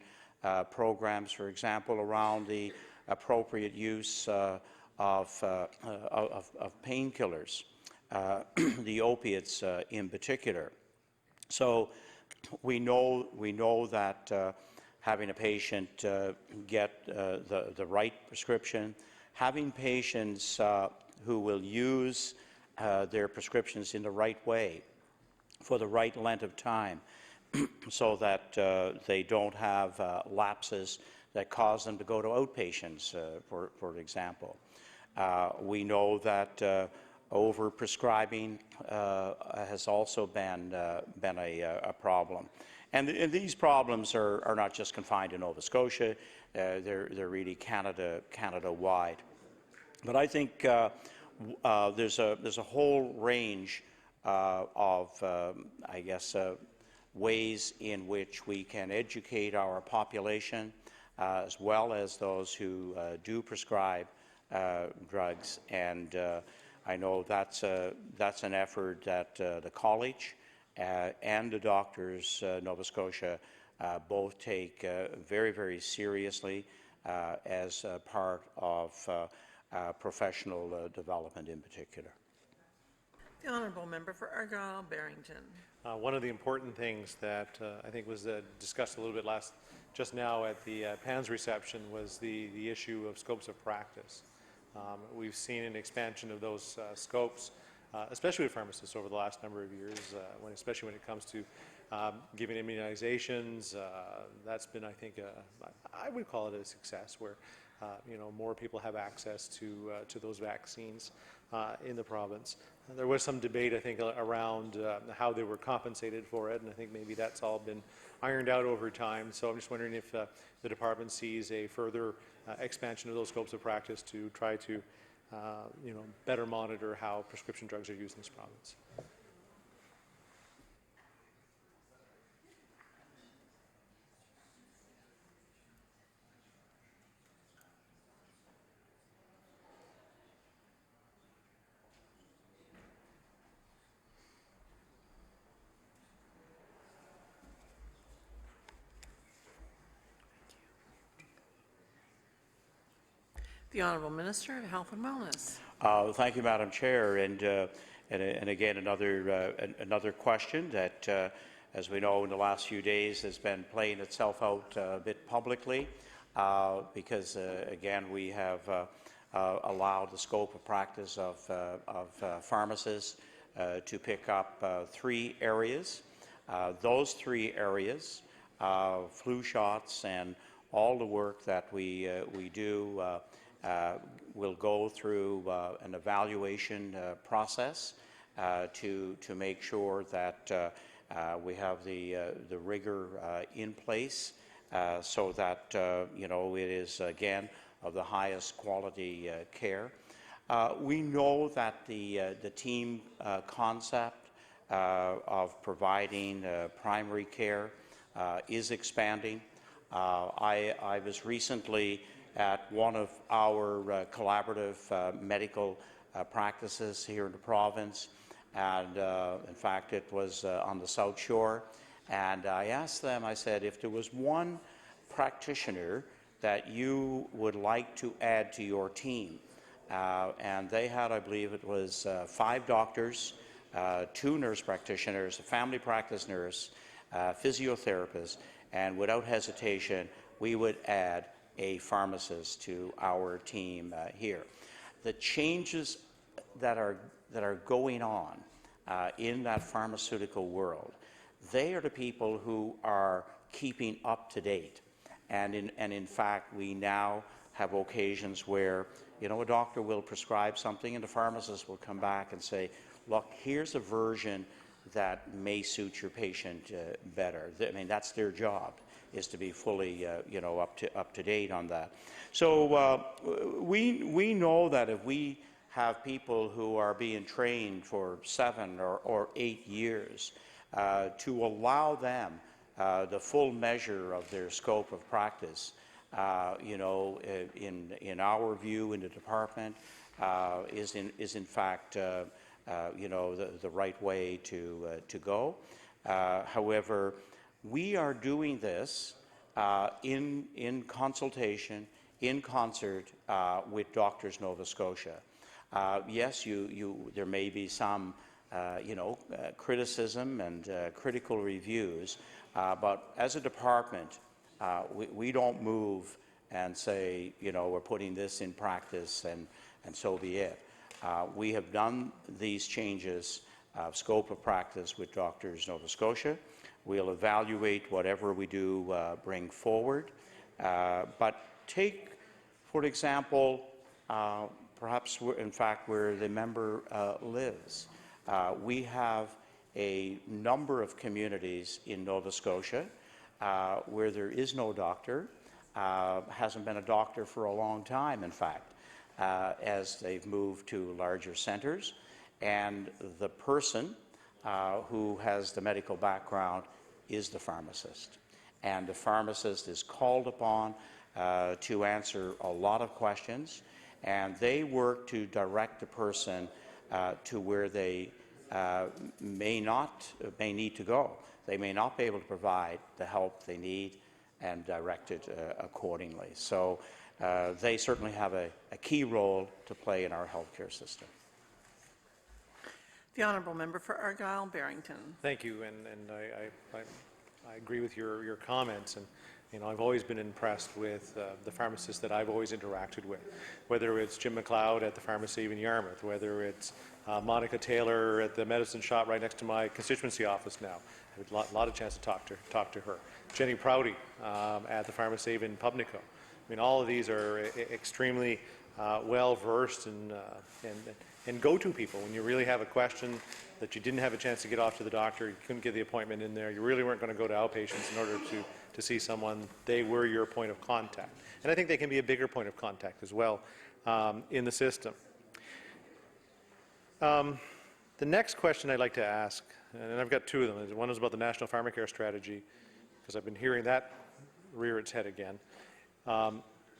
programs, for example, around the appropriate use of painkillers, the opiates in particular. So we know that having a patient get the right prescription, having patients who will use their prescriptions in the right way for the right length of time so that they don't have lapses that cause them to go to outpatients, for example. We know that overprescribing has also been a problem. And these problems are not just confined to Nova Scotia, they're really Canada-wide. But I think there's a whole range of, I guess, ways in which we can educate our population, as well as those who do prescribe drugs. And I know that's an effort that the college and the doctors, Nova Scotia, both take very, very seriously as part of professional development in particular. The honourable member for Argyle-Barrington. One of the important things that I think was discussed a little bit just now at the PANS reception was the issue of scopes of practice. We've seen an expansion of those scopes, especially with pharmacists over the last number of years, especially when it comes to giving immunizations. That's been, I think, I would call it a success, where more people have access to those vaccines in the province. There was some debate, I think, around how they were compensated for it, and I think maybe that's all been ironed out over time. So I'm just wondering if the department sees a further expansion of those scopes of practice to try to better monitor how prescription drugs are used in this province. The Honourable Minister of Health and Wellness. Thank you, Madam Chair. And again, another question that, as we know, in the last few days has been playing itself out a bit publicly, because, again, we have allowed the scope of practice of pharmacists to pick up 3 areas. Those 3 areas, flu shots and all the work that we do, will go through an evaluation process to make sure that we have the rigor in place, so that it is, again, of the highest quality care. We know that the team concept of providing primary care is expanding. I was recently at one of our collaborative medical practices here in the province, and in fact it was on the South Shore, and I asked them, I said, if there was one practitioner that you would like to add to your team, and they had, I believe it was 5 doctors, 2 nurse practitioners, a family practice nurse, physiotherapist, and without hesitation we would add a pharmacist to our team here. The changes that are going on in that pharmaceutical world, they are the people who are keeping up to date. And in fact, we now have occasions where, a doctor will prescribe something and the pharmacist will come back and say, look, here's a version that may suit your patient better. I mean, that's their job, is to be fully, up to date on that. So we know that if we have people who are being trained for 7 or 8 years, to allow them the full measure of their scope of practice, in our view in the department, is in fact the right way to go. However, we are doing this in consultation, in concert with Doctors Nova Scotia. Yes, there may be some, criticism and critical reviews, but as a department, we don't move and say, we're putting this in practice and so be it. We have done these changes of scope of practice with Doctors Nova Scotia. We'll evaluate whatever we do bring forward. But take, for example, perhaps in fact where the member lives. We have a number of communities in Nova Scotia where there is no doctor, hasn't been a doctor for a long time, in fact, as they've moved to larger centres, and the person who has the medical background is the pharmacist. And the pharmacist is called upon to answer a lot of questions, and they work to direct the person to where they may need to go. They may not be able to provide the help they need and direct it accordingly. So they certainly have a key role to play in our healthcare system. The honourable member for Argyll-Barrington. Thank you, and I agree with your comments, and I've always been impressed with the pharmacists that I've always interacted with, whether it's Jim McLeod at the pharmacy in Yarmouth, whether it's Monica Taylor at the medicine shop right next to my constituency office now. I had a lot of chance to talk to her. Jenny Prouty at the pharmacy in Pubnico. All of these are extremely well versed and go-to people when you really have a question that you didn't have a chance to get off to the doctor, you couldn't get the appointment in there, you really weren't going to go to outpatients in order to see someone. They were your point of contact. And I think they can be a bigger point of contact as well in the system. The next question I'd like to ask, and I've got two of them. One is about the National Pharmacare Strategy, because I've been hearing that rear its head again,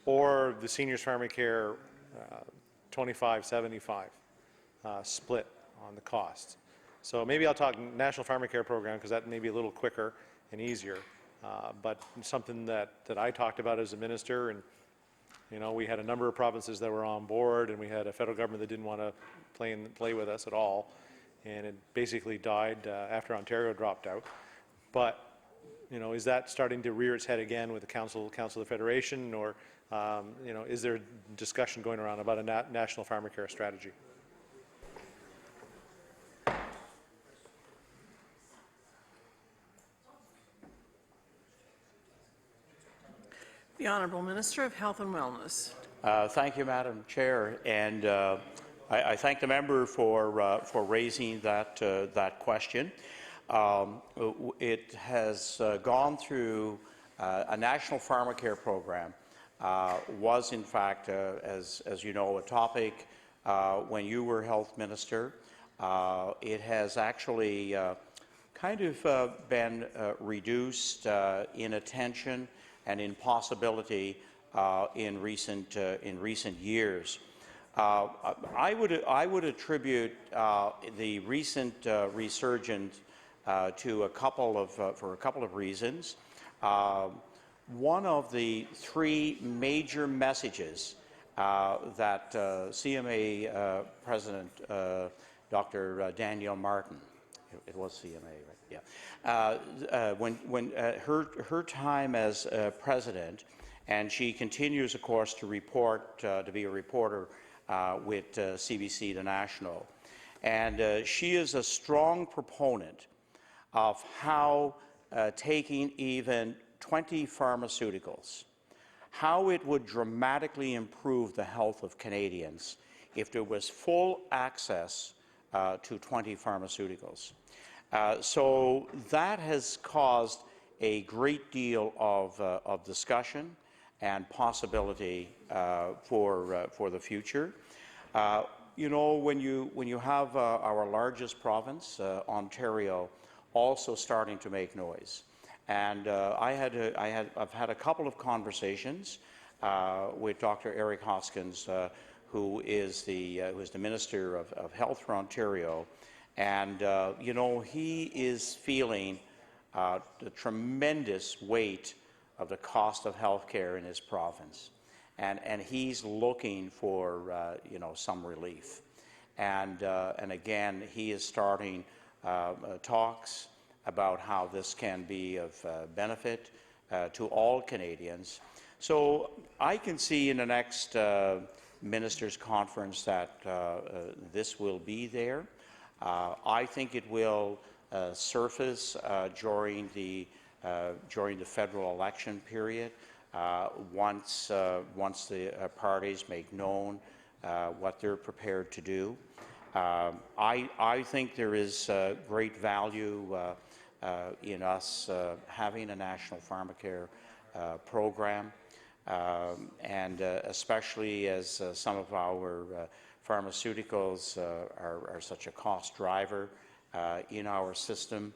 or the Seniors Pharmacare 25-75 split on the costs. So maybe I'll talk National Pharmacare Program, because that may be a little quicker and easier, but something that I talked about as a minister, and we had a number of provinces that were on board, and we had a federal government that didn't want to play with us at all, and it basically died after Ontario dropped out. But is that starting to rear its head again with the Council of the Federation, or is there discussion going around about a national pharmacare strategy? The Honourable Minister of Health and Wellness. Thank you, Madam Chair, and I thank the member for raising that question. It has gone through a national pharmacare program. Was in fact, as you know, a topic when you were health minister. It has actually kind of been reduced in attention and in possibility in recent years. I would attribute the recent resurgence to for a couple of reasons. One of the three major messages that CMA President Dr. Danielle Martin, it was CMA, right? Yeah. When her time as president, and she continues, of course, to report to be a reporter with CBC The National, and she is a strong proponent of how taking even 20 pharmaceuticals, how it would dramatically improve the health of Canadians if there was full access to 20 pharmaceuticals. So that has caused a great deal of discussion and possibility for the future. When you have our largest province, Ontario, also starting to make noise, and I've had a couple of conversations with Dr. Eric Hoskins, who is the Minister of Health for Ontario, and you know, he is feeling the tremendous weight of the cost of health care in his province, and he's looking for you know, some relief, and again, he is starting talks about how this can be of benefit to all Canadians. So I can see in the next Ministers' Conference that this will be there. I think it will surface during the federal election period once the parties make known what they're prepared to do. I think there is great value in us having a national pharmacare program, and especially as some of our pharmaceuticals are such a cost driver in our system.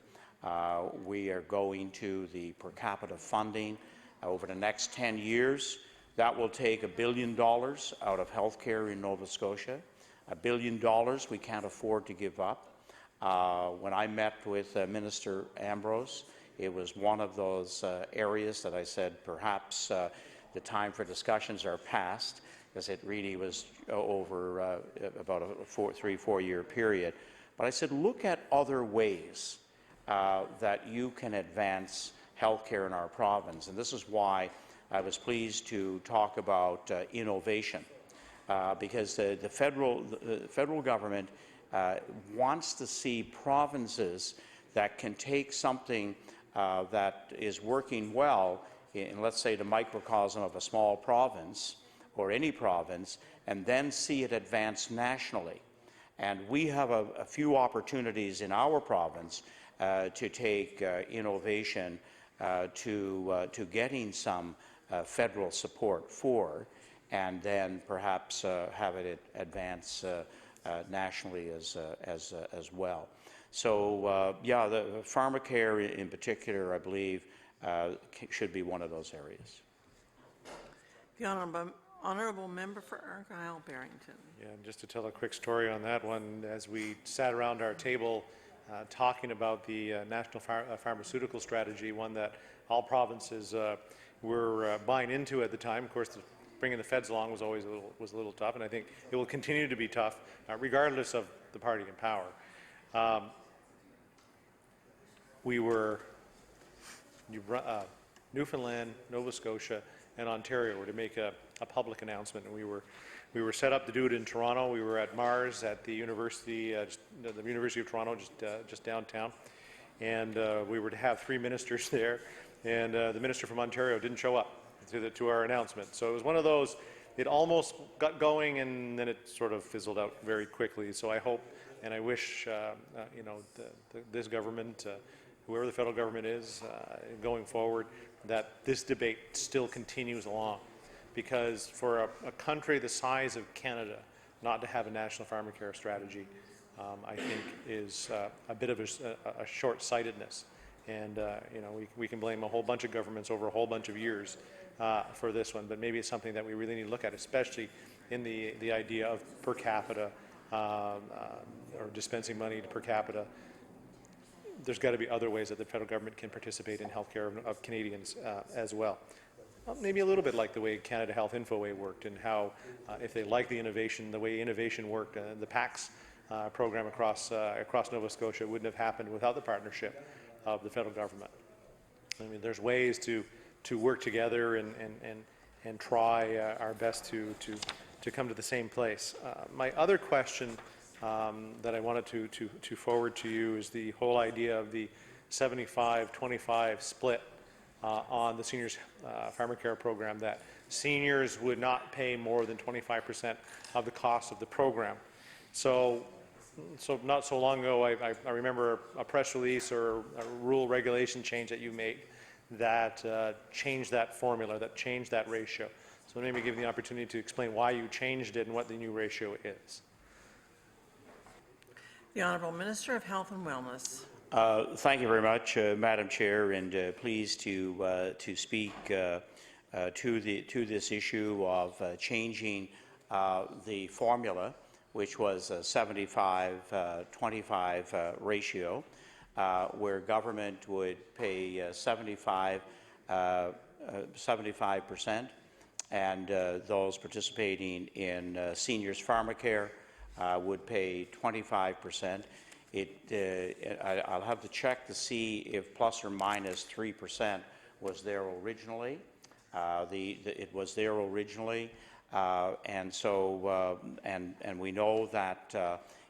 We are going to the per capita funding over the next 10 years. That will take $1 billion out of healthcare in Nova Scotia. $1 billion we can't afford to give up. When I met with Minister Ambrose, it was one of those areas that I said perhaps the time for discussions are past, because it really was over about a 3-4 year period. But I said, look at other ways that you can advance healthcare in our province, and this is why I was pleased to talk about innovation, because the federal government wants to see provinces that can take something that is working well in, let's say, the microcosm of a small province or any province, and then see it advance nationally. And we have a few opportunities in our province to take innovation to getting some federal support for, and then perhaps have it advance nationally as well. So yeah, the pharmacare in particular, I believe, should be one of those areas. The honourable member for Argyle Barrington. Yeah, and just to tell a quick story on that one, as we sat around our table talking about the national pharmaceutical strategy, one that all provinces were buying into at the time. Of course, bringing the feds along was always a little tough, and I think it will continue to be tough, regardless of the party in power. We were Newfoundland, Nova Scotia, and Ontario were to make a public announcement, and we were set up to do it in Toronto. We were at Mars at the University, the University of Toronto, just downtown, and we were to have 3 ministers there, and the minister from Ontario didn't show up to our announcement. So it was one of those. It almost got going, and then it sort of fizzled out very quickly. So I hope and I wish you know, this government, whoever the federal government is going forward, that this debate still continues along. Because for a country the size of Canada not to have a national pharmacare strategy, I think is a bit of a short-sightedness. And you know, we can blame a whole bunch of governments over a whole bunch of years for this one, but maybe it's something that we really need to look at, especially in the idea of per capita or dispensing money to per capita. There's got to be other ways that the federal government can participate in healthcare of Canadians as well. Maybe a little bit like the way Canada Health Infoway worked, and how if they like the innovation, the way innovation worked, the PACS program across Nova Scotia wouldn't have happened without the partnership of the federal government. I mean, there's ways to work together and try our best to come to the same place. My other question that I wanted to forward to you is the whole idea of the 75-25 split on the seniors pharmacare program, that seniors would not pay more than 25% of the cost of the program. So not so long ago, I remember a press release or a rule regulation change that you made that changed that formula, that changed that ratio. So maybe give me the opportunity to explain why you changed it and what the new ratio is. The Honourable Minister of Health and Wellness. Thank you very much, Madam Chair, and pleased to speak to this issue of changing the formula, which was a 75-25 ratio, where government would pay 75%, and those participating in seniors pharmacare would pay 25%. I'll have to check to see if plus or minus 3% was there originally. It was there originally, and so and we know that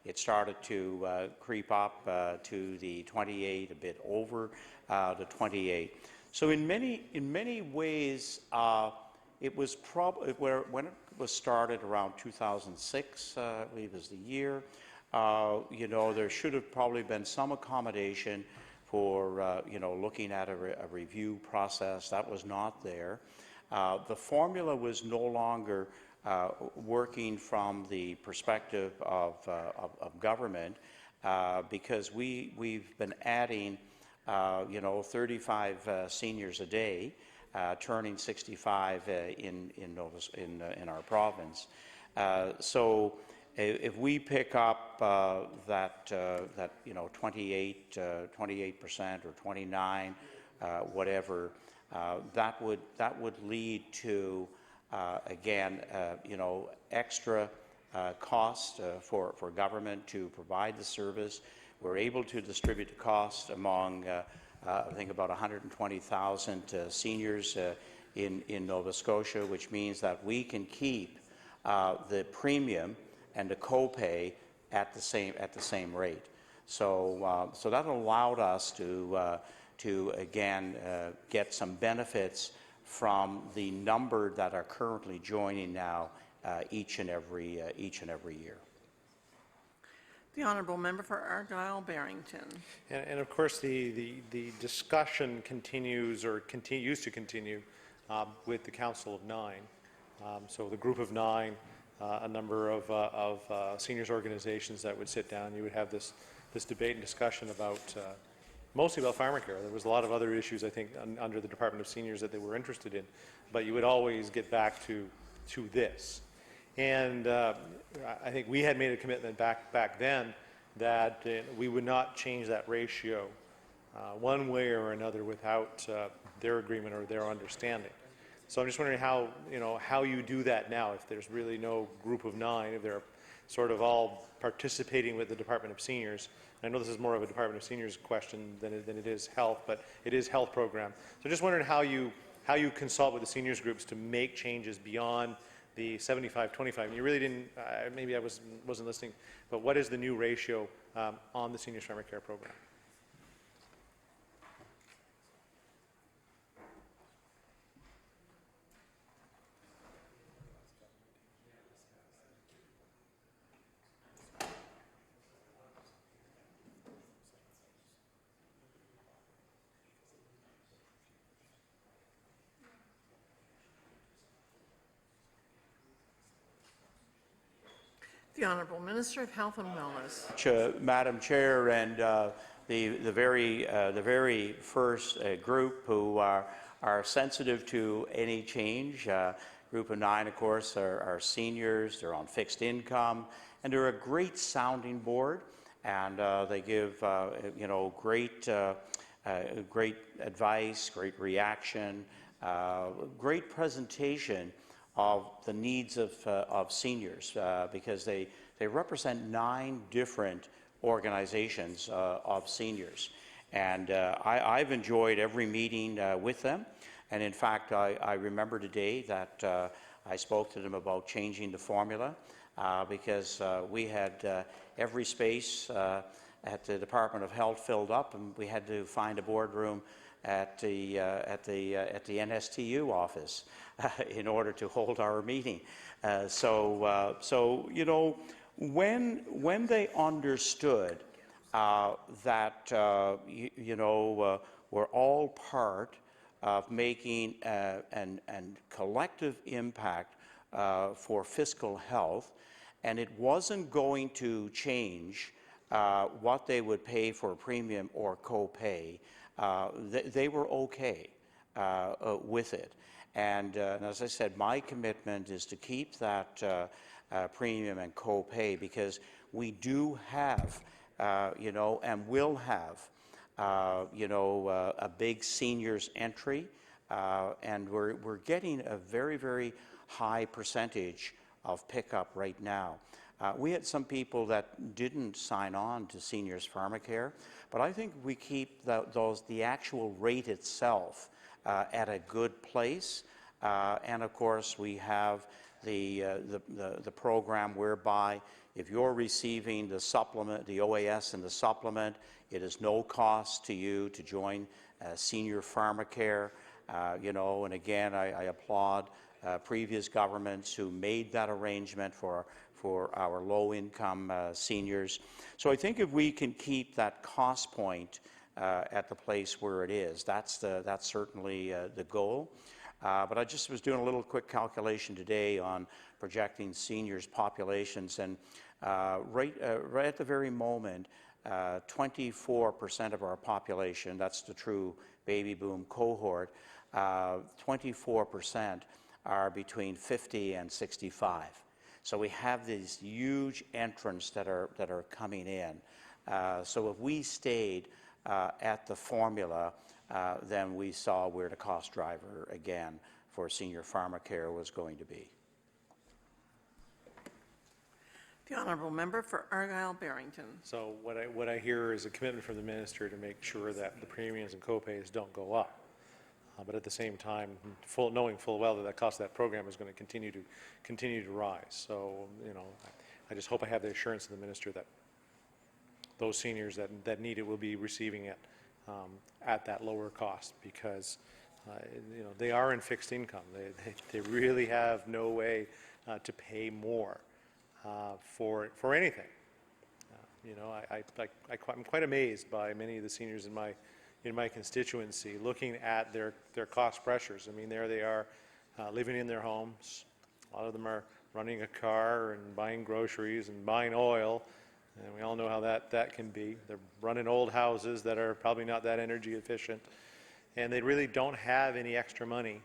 it started to creep up to the 28, a bit over the 28. So in many ways, it was probably when it was started around 2006, I believe is the year. You know, there should have probably been some accommodation for you know, looking at a review process. That was not there. The formula was no longer working from the perspective of government, because we've been adding you know, 35 seniors a day, turning 65 in our province. So if we pick up that you know, 28% or 29, whatever, that would lead to again you know, extra cost for government to provide the service. We're able to distribute the cost among I think about 120,000 seniors in Nova Scotia, which means that we can keep the premium and the copay at the same rate. So so that allowed us to again get some benefits from the number that are currently joining now each and every year. The honourable member for Argyle-Barrington. And of course, the discussion continues, or used to continue, with the Council of Nine. So the Group of Nine, a number of seniors organizations that would sit down. You would have this debate and discussion about mostly about pharmacare. There was a lot of other issues, I think, under the Department of Seniors that they were interested in, but you would always get back to this. And I think we had made a commitment back then that we would not change that ratio one way or another without their agreement or their understanding. So I'm just wondering how you do that now, if there's really no Group of Nine, if they're sort of all participating with the Department of Seniors. And I know this is more of a Department of Seniors question than it is health, but it is health program. So just wondering how you consult with the seniors groups to make changes beyond the 75-25. And you really didn't, maybe I wasn't listening, but what is the new ratio on the seniors pharmacare program? The Honourable Minister of Health and Wellness. Madam Chair, and the very first group who are sensitive to any change. Group of Nine, of course, are seniors. They're on fixed income, and they're a great sounding board, and they give you know, great advice, great reaction, great presentation of the needs of seniors, because they represent 9 different organizations of seniors. And I've enjoyed every meeting with them. And in fact, I remember today that I spoke to them about changing the formula, because we had every space at the Department of Health filled up, and we had to find a boardroom at the NSTU office in order to hold our meeting. So you know, when they understood that you know, we're all part of making an collective impact for fiscal health, and it wasn't going to change what they would pay for a premium or co-pay, they were okay with it. And as I said, my commitment is to keep that premium and co-pay, because we do have, and will have, a big seniors entry, and we're getting a very, very high percentage of pickup right now. We had some people that didn't sign on to seniors pharmacare, but I think we keep the actual rate itself at a good place. And of course, we have the program whereby if you're receiving the supplement, the OAS and the supplement, it is no cost to you to join senior pharmacare. And again, I applaud previous governments who made that arrangement for our low-income seniors. So I think if we can keep that cost point at the place where it is, that's certainly the goal. But I just was doing a little quick calculation today on projecting seniors populations, and right at the very moment, 24% of our population, that's the true baby boom cohort, 24% are between 50 and 65. So we have these huge entrants that are coming in. So if we stayed at the formula, then we saw where the cost driver again for senior pharmacare was going to be. The honourable member for Argyle-Barrington. So what I hear is a commitment from the minister to make sure that the premiums and co-pays don't go up. But at the same time, knowing full well that the cost of that program is going to continue to rise. So, I just hope I have the assurance of the minister that those seniors that need it will be receiving it at that lower cost, because they are in fixed income. They really have no way to pay more for anything. I'm quite amazed by many of the seniors in my constituency looking at their cost pressures. I mean, there they are living in their homes. A lot of them are running a car and buying groceries and buying oil, and we all know how that can be. They're running old houses that are probably not that energy efficient, and they really don't have any extra money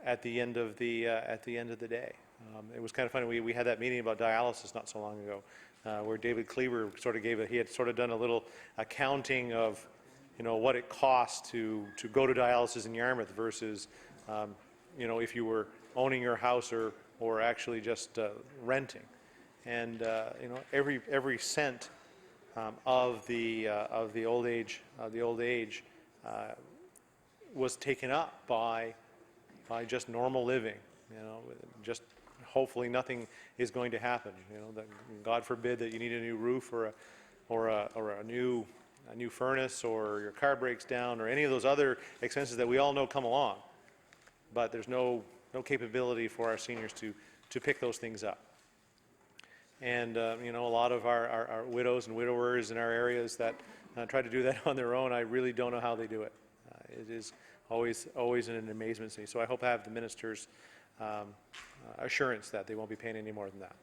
at the end of the day. It was kind of funny. We had that meeting about dialysis not so long ago, where David Cleaver sort of he had sort of done a little accounting of what it costs to go to dialysis in Yarmouth versus if you were owning your house or actually just renting. And every cent of the old age was taken up by just normal living. Just hopefully nothing is going to happen. That God forbid that you need a new roof or a new furnace, or your car breaks down, or any of those other expenses that we all know come along. But there's no capability for our seniors to pick those things up. And a lot of our widows and widowers in our areas that try to do that on their own, I really don't know how they do it. It is always an amazement to me. So I hope I have the minister's assurance that they won't be paying any more than that.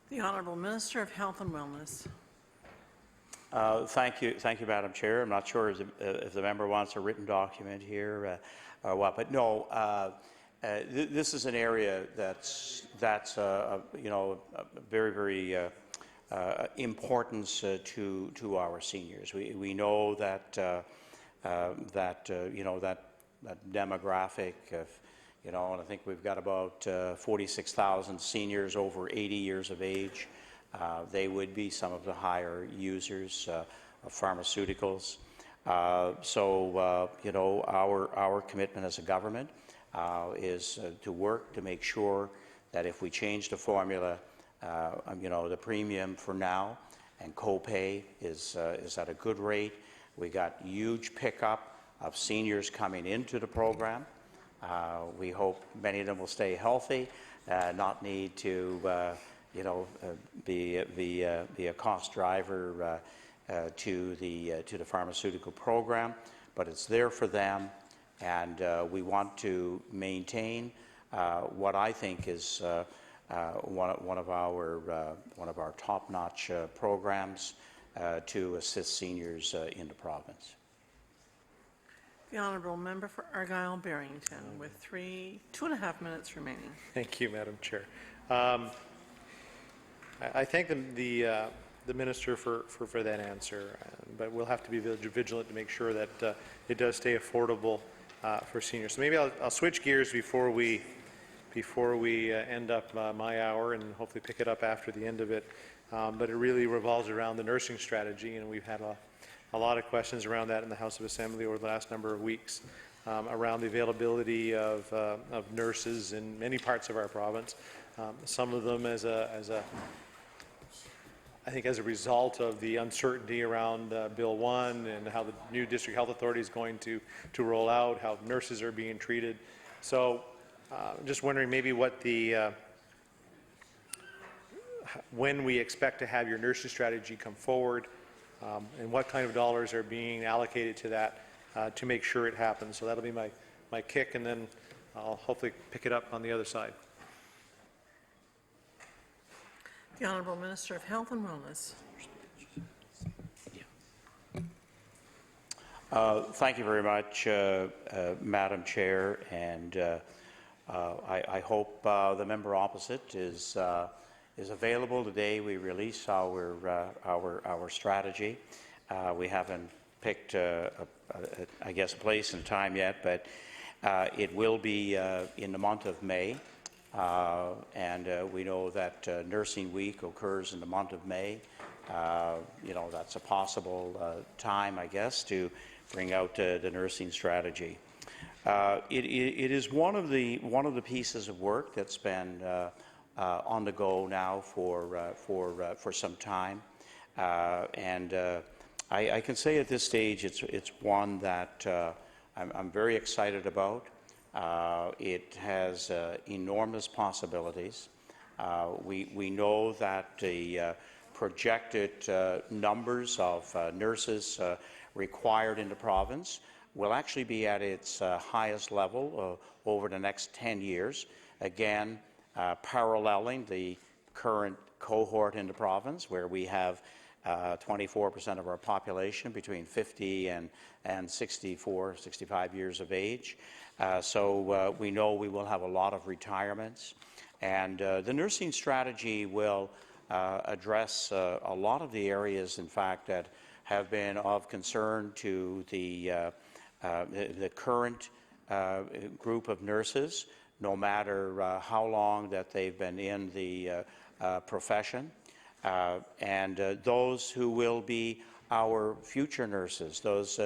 The Honourable Minister of Health and Wellness. Thank you, Madam Chair. I'm not sure if the member wants a written document here or what, but no. This is an area that's very, very importance to our seniors. We know that that demographic of, and I think we've got about 46,000 seniors over 80 years of age. They would be some of the higher users of pharmaceuticals. So our commitment as a government is to work to make sure that if we change the formula, the premium for now and co-pay is at a good rate. We got huge pickup of seniors coming into the program. We hope many of them will stay healthy, not need to be a cost driver to the pharmaceutical program, but it's there for them. And we want to maintain what I think is one of our top-notch programs to assist seniors in the province. The Honourable Member for Argyle-Barrington with 2.5 minutes remaining. Thank you, Madam Chair. I thank the Minister for that answer, but we'll have to be vigilant to make sure that it does stay affordable for seniors. So maybe I'll switch gears before we end up my hour, and hopefully pick it up after the end of it. But it really revolves around the nursing strategy, and we've had a lot of questions around that in the House of Assembly over the last number of weeks, around the availability of nurses in many parts of our province. Some of them I think as a result of the uncertainty around Bill 1 and how the new district health authority is going to roll out, how nurses are being treated. So just wondering maybe what when we expect to have your nursing strategy come forward, and what kind of dollars are being allocated to that to make sure it happens. So that'll be my kick, and then I'll hopefully pick it up on the other side. The Honourable Minister of Health and Wellness. Thank you very much, Madam Chair, and I hope the member opposite is available today. We release our strategy. We haven't picked, I guess, a place and time yet, but it will be in the month of May. And we know that Nursing Week occurs in the month of May. That's a possible time, I guess, to bring out the nursing strategy. It is one of the pieces of work that's been on the go now for some time, and I can say at this stage it's one that I'm very excited about. It has enormous possibilities. We know that the projected numbers of nurses required in the province will actually be at its highest level over the next 10 years. Again, paralleling the current cohort in the province, where we have 24% of our population between 50 and 64, 65 years of age. So we know we will have a lot of retirements. And the nursing strategy will address a lot of the areas, in fact, that have been of concern to the current group of nurses, no matter how long that they've been in the profession, and those who will be our future nurses, those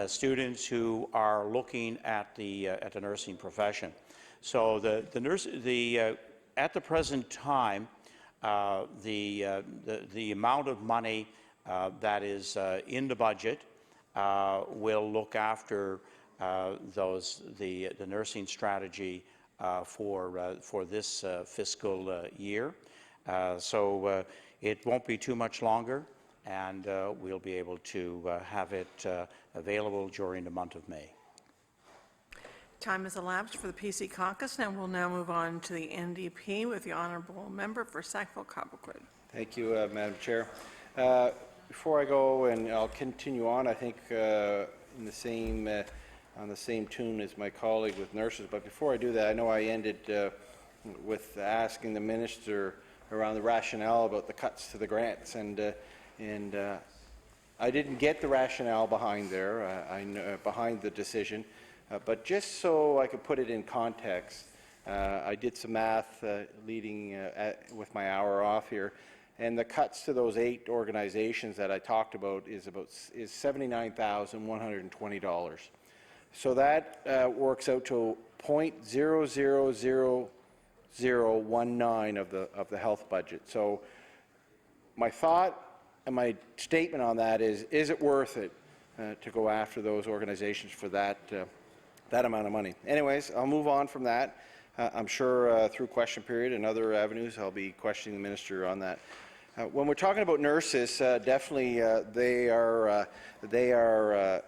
students who are looking at the nursing profession. So at the present time, the amount of money that is in the budget will look after the nursing strategy for this fiscal year. So it won't be too much longer, and we'll be able to have it available during the month of May. Time has elapsed for the PC caucus, and we'll now move on to the NDP with the Honourable Member for Sackville-Cobequid. Thank you, Madam Chair. Before I go, and I'll continue on, I think in the same on the same tune as my colleague with nurses. But before I do that, I know I ended with asking the minister around the rationale about the cuts to the grants, and I didn't get the rationale behind there, behind the decision. But just so I could put it in context, I did some math leading with my hour off here, and the cuts to those 8 organizations that I talked about is $79,120. So that works out to 0.00019 of the health budget. So my thought and my statement on that is it worth it to go after those organizations for that amount of money? Anyways, I'll move on from that. I'm sure through question period and other avenues I'll be questioning the minister on that. When we're talking about nurses, definitely they are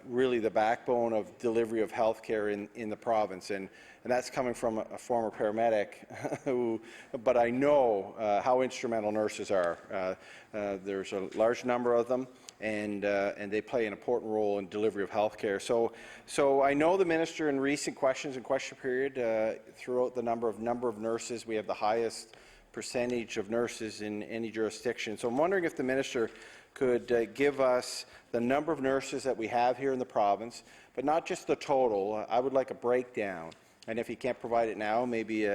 really the backbone of delivery of healthcare in the province, and that's coming from a former paramedic. But I know how instrumental nurses are. There's a large number of them, and they play an important role in delivery of healthcare. So I know the minister in recent questions and question period threw out the number of nurses. We have the highest percentage of nurses in any jurisdiction. So I'm wondering if the minister could give us the number of nurses that we have here in the province, but not just the total. I would like a breakdown. And if he can't provide it now, maybe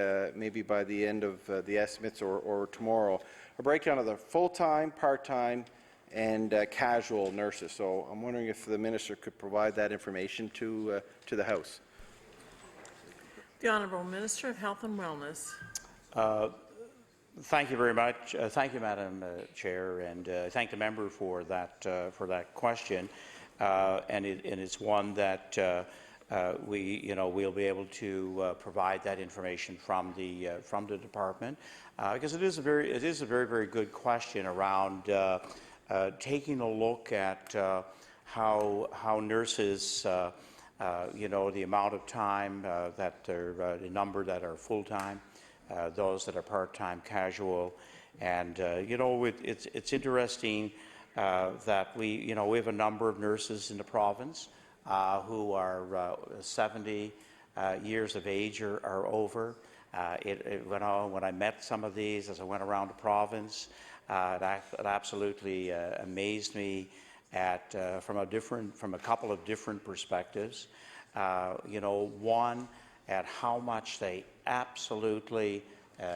by the end of the estimates or tomorrow, a breakdown of the full-time, part-time, and casual nurses. So I'm wondering if the minister could provide that information to the House. The Honourable Minister of Health and Wellness. Thank you very much. Thank you, Madam Chair, and thank the member for that question. And it's one that we'll be able to provide that information from the department, because it is a very good question around taking a look at how nurses, the amount of time that the number that are full time. Those that are part-time, casual, and it's interesting that we have a number of nurses in the province who are 70 years of age or over. When I met some of these as I went around the province, it absolutely amazed me from a couple of different perspectives. One, at how much they absolutely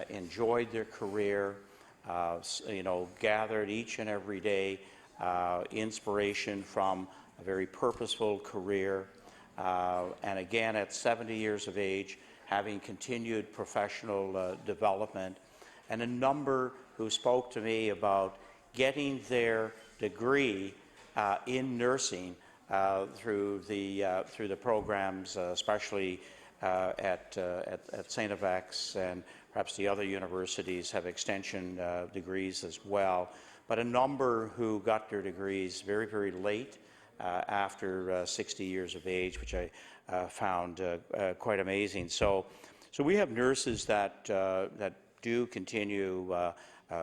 enjoyed their career, gathered each and every day inspiration from a very purposeful career, and again at 70 years of age, having continued professional development, and a number who spoke to me about getting their degree in nursing through the programs, especially at St. FX, and perhaps the other universities have extension degrees as well, but a number who got their degrees very, very late after 60 years of age, which I found quite amazing. So we have nurses that do continue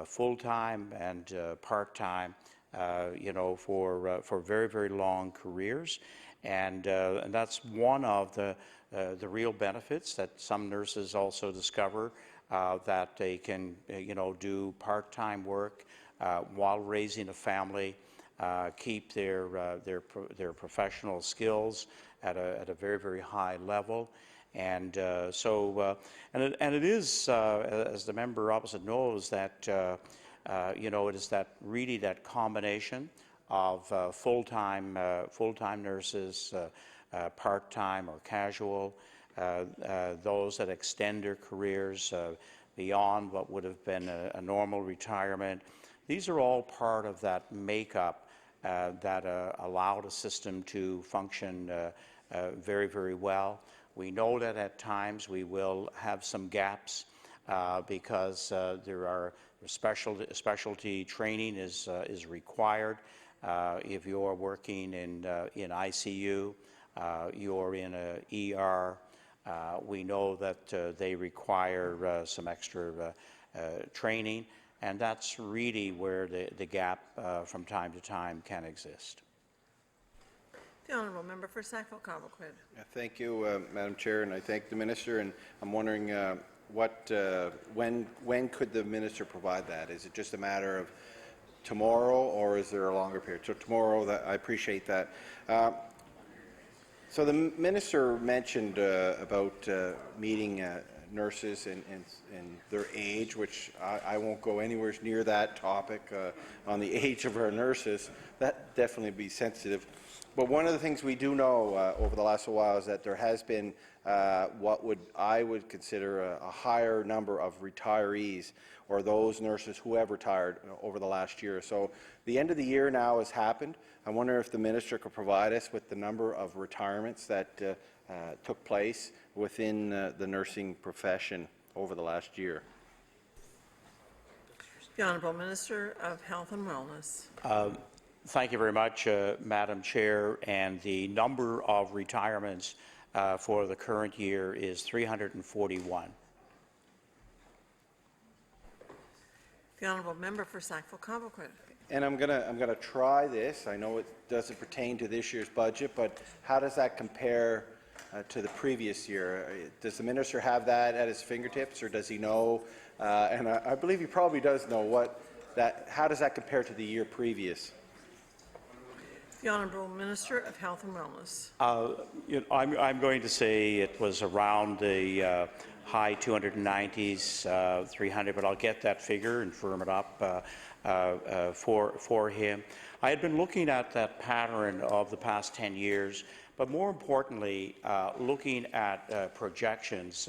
full-time and part-time, for very, very long careers, and that's one of the real benefits that some nurses also discover, that they can do part-time work while raising a family, keep their professional skills at a very, very high level, and it is, as the member opposite knows, that it is that combination of full-time nurses, part-time or casual, those that extend their careers beyond what would have been a normal retirement. These are all part of that makeup that allow the system to function very, very well. We know that at times we will have some gaps because there are specialty training is required. If you're working in ICU, you're in a ER, we know that they require some extra training, and that's really where the gap from time to time can exist. The Honourable Member for Sackville-Cobequid. Thank you, Madam Chair, and I thank the minister. And I'm wondering when could the minister provide that? Is it just a matter of tomorrow, or is there a longer period? So tomorrow, I appreciate that. So the minister mentioned about meeting nurses and their age, which I won't go anywhere near that topic on the age of our nurses. That definitely be sensitive. But one of the things we do know over the last while is that there has been what I would consider a higher number of retirees, or those nurses who have retired over the last year. So the end of the year now has happened. I wonder if the minister could provide us with the number of retirements that took place within the nursing profession over the last year. The Honourable Minister of Health and Wellness. Thank you very much, Madam Chair. And the number of retirements for the current year is 341. The Honourable Member for Sackville-Cobequid. And I'm gonna try this. I know it doesn't pertain to this year's budget, but how does that compare to the previous year? Does the minister have that at his fingertips, or does he know? And I believe he probably does know how does that compare to the year previous? The Honourable Minister of Health and Wellness. I'm going to say it was around the high 290s, 300, but I'll get that figure and firm it up for him. I had been looking at that pattern of the past 10 years, but more importantly, looking at projections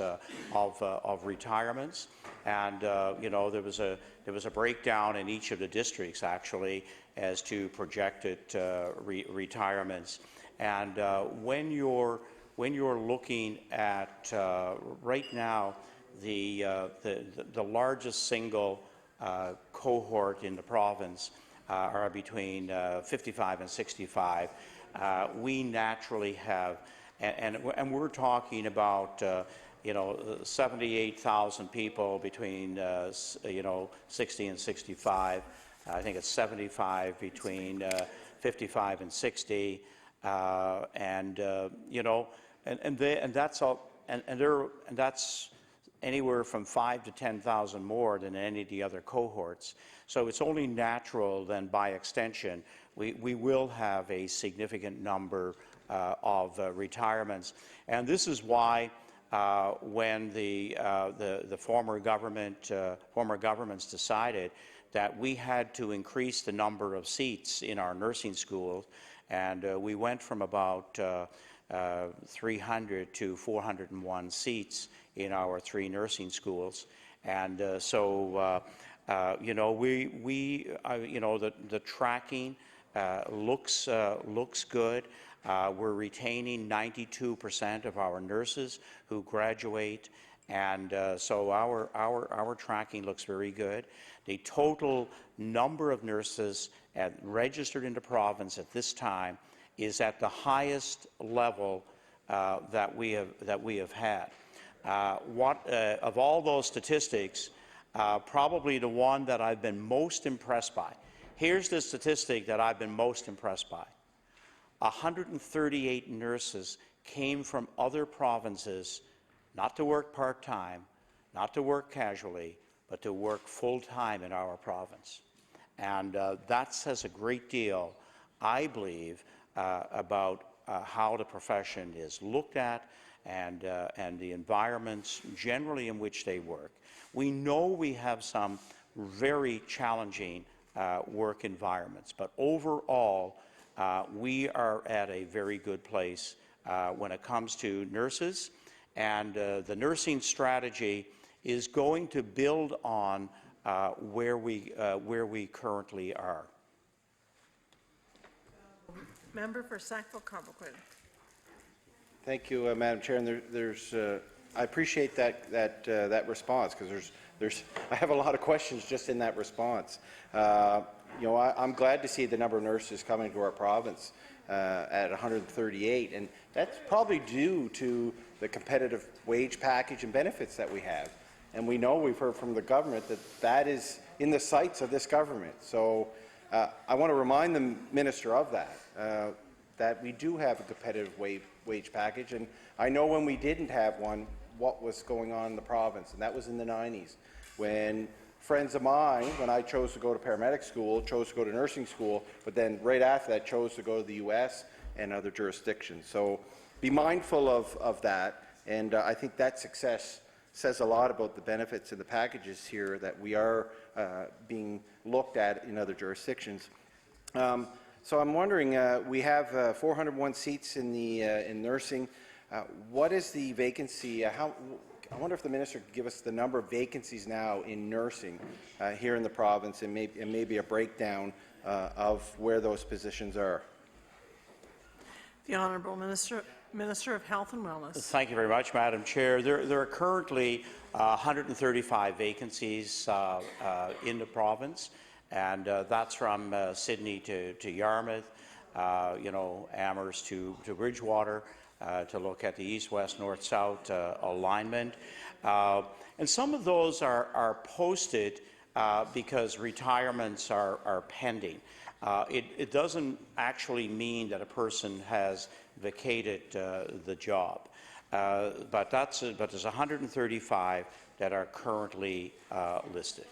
of retirements. And there was a breakdown in each of the districts actually as to projected retirements. And when you're looking at right now the largest single cohort in the province are between 55 and 65. We naturally have, and we're talking about 78,000 people between 60 and 65. I think it's 75 between 55 and 60, and that's anywhere from 5 to 10,000 more than any of the other cohorts. So it's only natural then, by extension, we will have a significant number of retirements, and this is why when the former governments decided that we had to increase the number of seats in our nursing schools, and we went from about 300 to 401 seats in our 3 nursing schools, and the tracking looks good. We're retaining 92% of our nurses who graduate, and so our tracking looks very good. The total number of nurses registered in the province at this time is at the highest level that we have had. Of all those statistics, probably the one that I've been most impressed by. Here's the statistic that I've been most impressed by. 138 nurses came from other provinces, not to work part-time, not to work casually, but to work full-time in our province. And that says a great deal, I believe, about how the profession is looked at and the environments generally in which they work. We know we have some very challenging work environments, but overall, we are at a very good place when it comes to nurses, and the nursing strategy is going to build on where we currently are. Member for Sackville-Cobequid. Thank you, Madam Chair. And I appreciate that response, because I have a lot of questions just in that response. I'm glad to see the number of nurses coming to our province at 138, and that's probably due to the competitive wage package and benefits that we have. And we know, we've heard from the government, that is in the sights of this government. So I want to remind the minister of that we do have a competitive wage package, and I know when we didn't have one, what was going on in the province, and that was in the 90s, when friends of mine, when I chose to go to paramedic school, chose to go to nursing school, but then right after that chose to go to the U.S. and other jurisdictions. So be mindful of that, and I think that success says a lot about the benefits and the packages here that we are being looked at in other jurisdictions. So I'm wondering, we have 401 seats in nursing. What is the vacancy? I wonder if the minister could give us the number of vacancies now in nursing here in the province, and maybe a breakdown of where those positions are. The Honourable Minister of Health and Wellness. Thank you very much, Madam Chair. There are currently 135 vacancies in the province, and that's from Sydney to Yarmouth, Amherst to Bridgewater, to look at the east-west, north-south alignment. And some of those are posted because retirements are pending. It doesn't actually mean that a person has vacated the job, but there's 135 that are currently listed.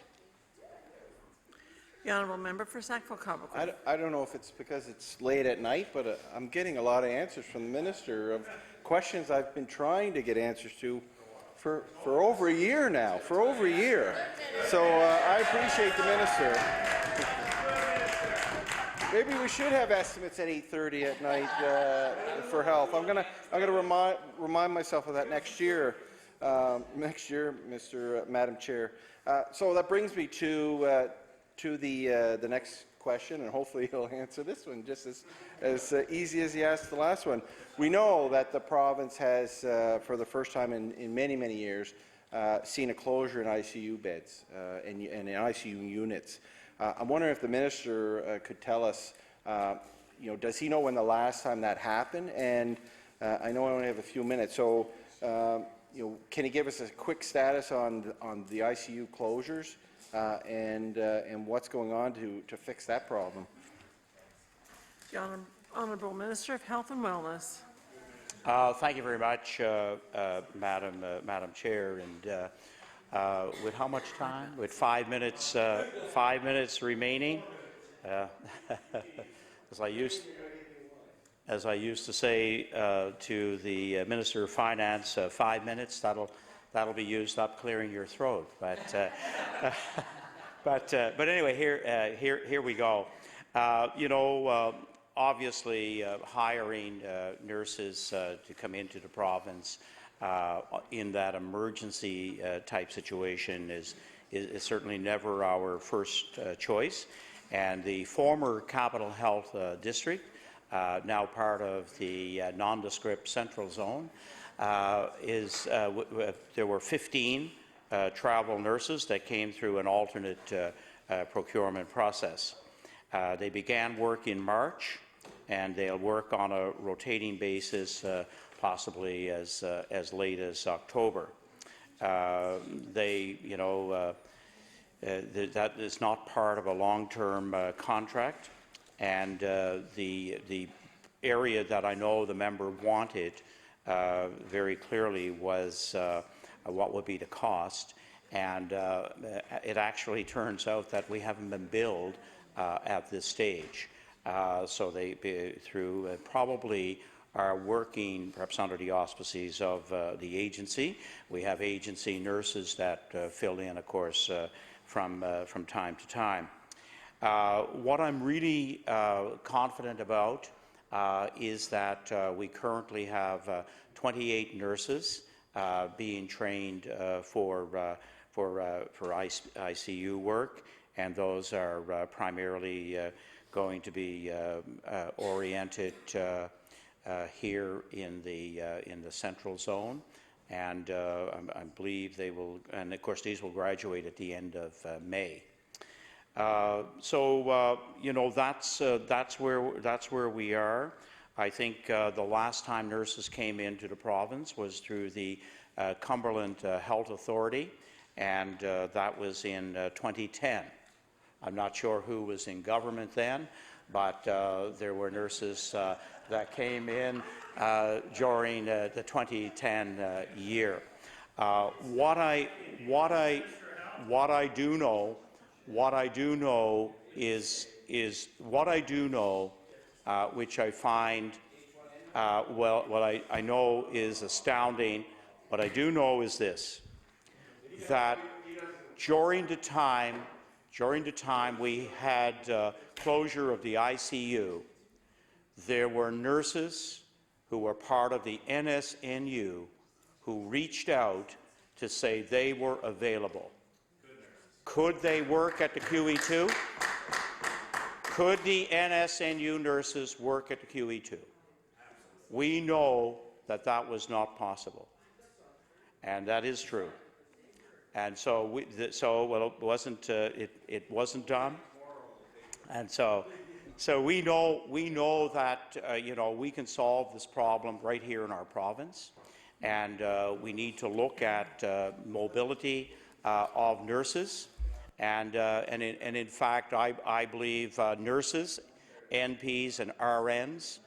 The Honourable Member for Sackville-Cobequid. I don't know if it's because it's late at night, but I'm getting a lot of answers from the minister of questions I've been trying to get answers to for over a year now, So I appreciate the minister. Maybe we should have estimates at 8:30 at night for health. I'm gonna remind myself of that next year, Madam Chair. So that brings me to the next question, and hopefully he'll answer this one just as easy as he asked the last one. We know that the province has, for the first time in many years, seen a closure in ICU beds and in ICU units. I'm wondering if the minister could tell us, does he know when the last time that happened? And I know I only have a few minutes, so can he give us a quick status on the ICU closures and what's going on to fix that problem? The Honourable Minister of Health and Wellness. Thank you very much, Madam Chair. And with how much time? With 5 minutes, 5 minutes remaining. As I used to say to the Minister of Finance, 5 minutes. That'll be used up clearing your throat. But anyway, here we go. Obviously, hiring nurses to come into the province in that emergency type situation is certainly never our first choice. And the former Capital Health District, now part of the nondescript Central Zone, there were 15 travel nurses that came through an alternate procurement process. They began work in March, and they'll work on a rotating basis, possibly as late as October. That is not part of a long-term contract, and the area that I know the member wanted very clearly was what would be the cost, and it actually turns out that we haven't been billed at this stage. So they, probably are working perhaps under the auspices of the agency. We have agency nurses that fill in, of course, from time to time. What I'm really confident about is that we currently have 28 nurses being trained for ICU work, and those are primarily going to be oriented here in the Central Zone, and I believe they will, and of course these will graduate at the end of May. That's where we are. I think the last time nurses came into the province was through the Cumberland Health Authority, and that was in 2010. I'm not sure who was in government then, but there were nurses that came in during the 2010 year. What I do know is which I find what I know is astounding. What I do know is this: that during the time we had closure of the ICU, there were nurses who were part of the NSNU who reached out to say they were available. Could they work at the QE2? Could the NSNU nurses work at the QE2? We know that that was not possible, and that is true. And so, well, it wasn't done, and so we know that we can solve this problem right here in our province, and we need to look at mobility of nurses, and in fact, I believe nurses, NPs, and RNs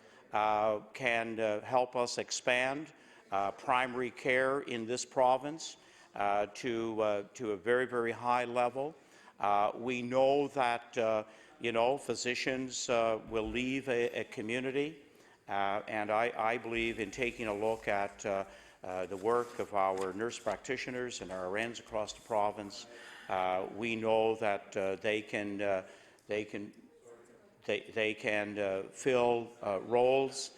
can help us expand primary care in this province to a very, very high level. We know that physicians will leave a community, and I believe in taking a look at the work of our nurse practitioners and our RNs across the province. We know that they can fill roles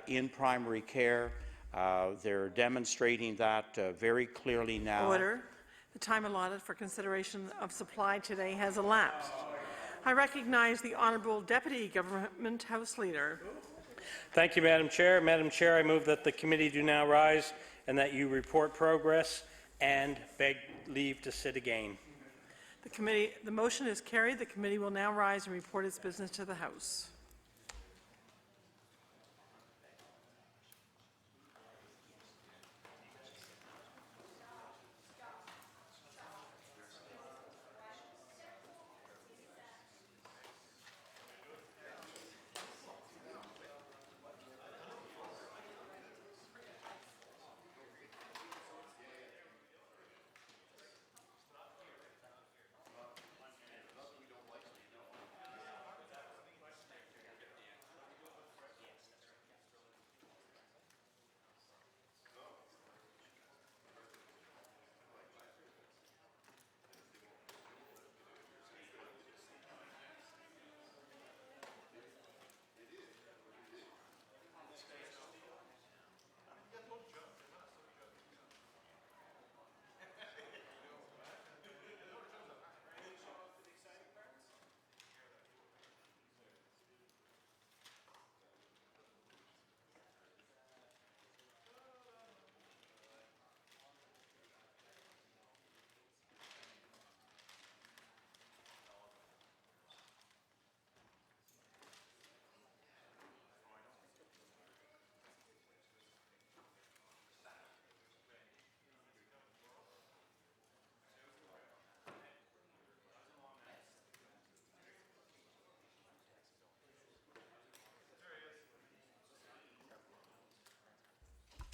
in primary care. They're demonstrating that very clearly now. Order. The time allotted for consideration of supply today has elapsed. I recognize the Honourable Deputy Government House Leader. Thank you, Madam Chair. Madam Chair, I move that the committee do now rise and that you report progress and beg leave to sit again. The motion is carried. The committee will now rise and report its business to the House.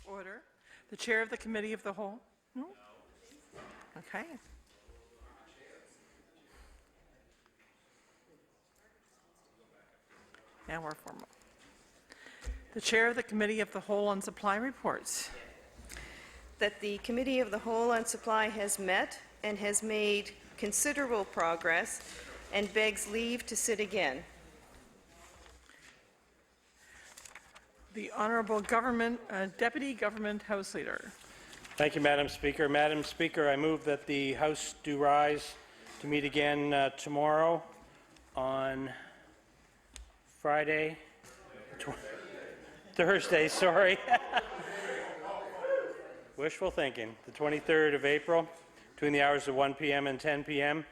Order. The Chair of the Committee of the Whole. No? Okay. Now we're formal. The Chair of the Committee of the Whole on Supply reports. That the Committee of the Whole on Supply has met and has made considerable progress and begs leave to sit again. The Honourable Deputy Government House Leader. Thank you, Madam Speaker. Madam Speaker, I move that the House do rise to meet again tomorrow on Friday, Thursday, sorry. Wishful thinking. The 23rd of April, between the hours of 1 p.m. and 10 p.m.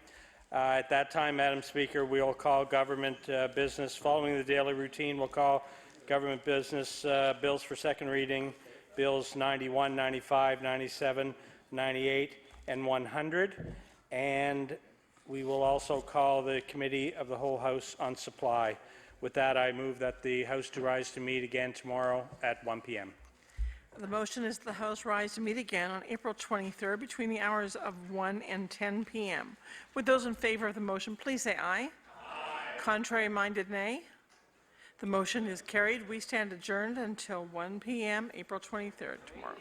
At that time, Madam Speaker, we'll call government business. Following the daily routine, we'll call government business bills for second reading, bills 91, 95, 97, 98, and 100. And we will also call the Committee of the Whole House on Supply. With that, I move that the House to rise to meet again tomorrow at 1 p.m. The motion is the House rise to meet again on April 23rd between the hours of 1 and 10 p.m. Would those in favor of the motion please say aye? Aye. Contrary-minded, nay. The motion is carried. We stand adjourned until 1 p.m. April 23rd tomorrow.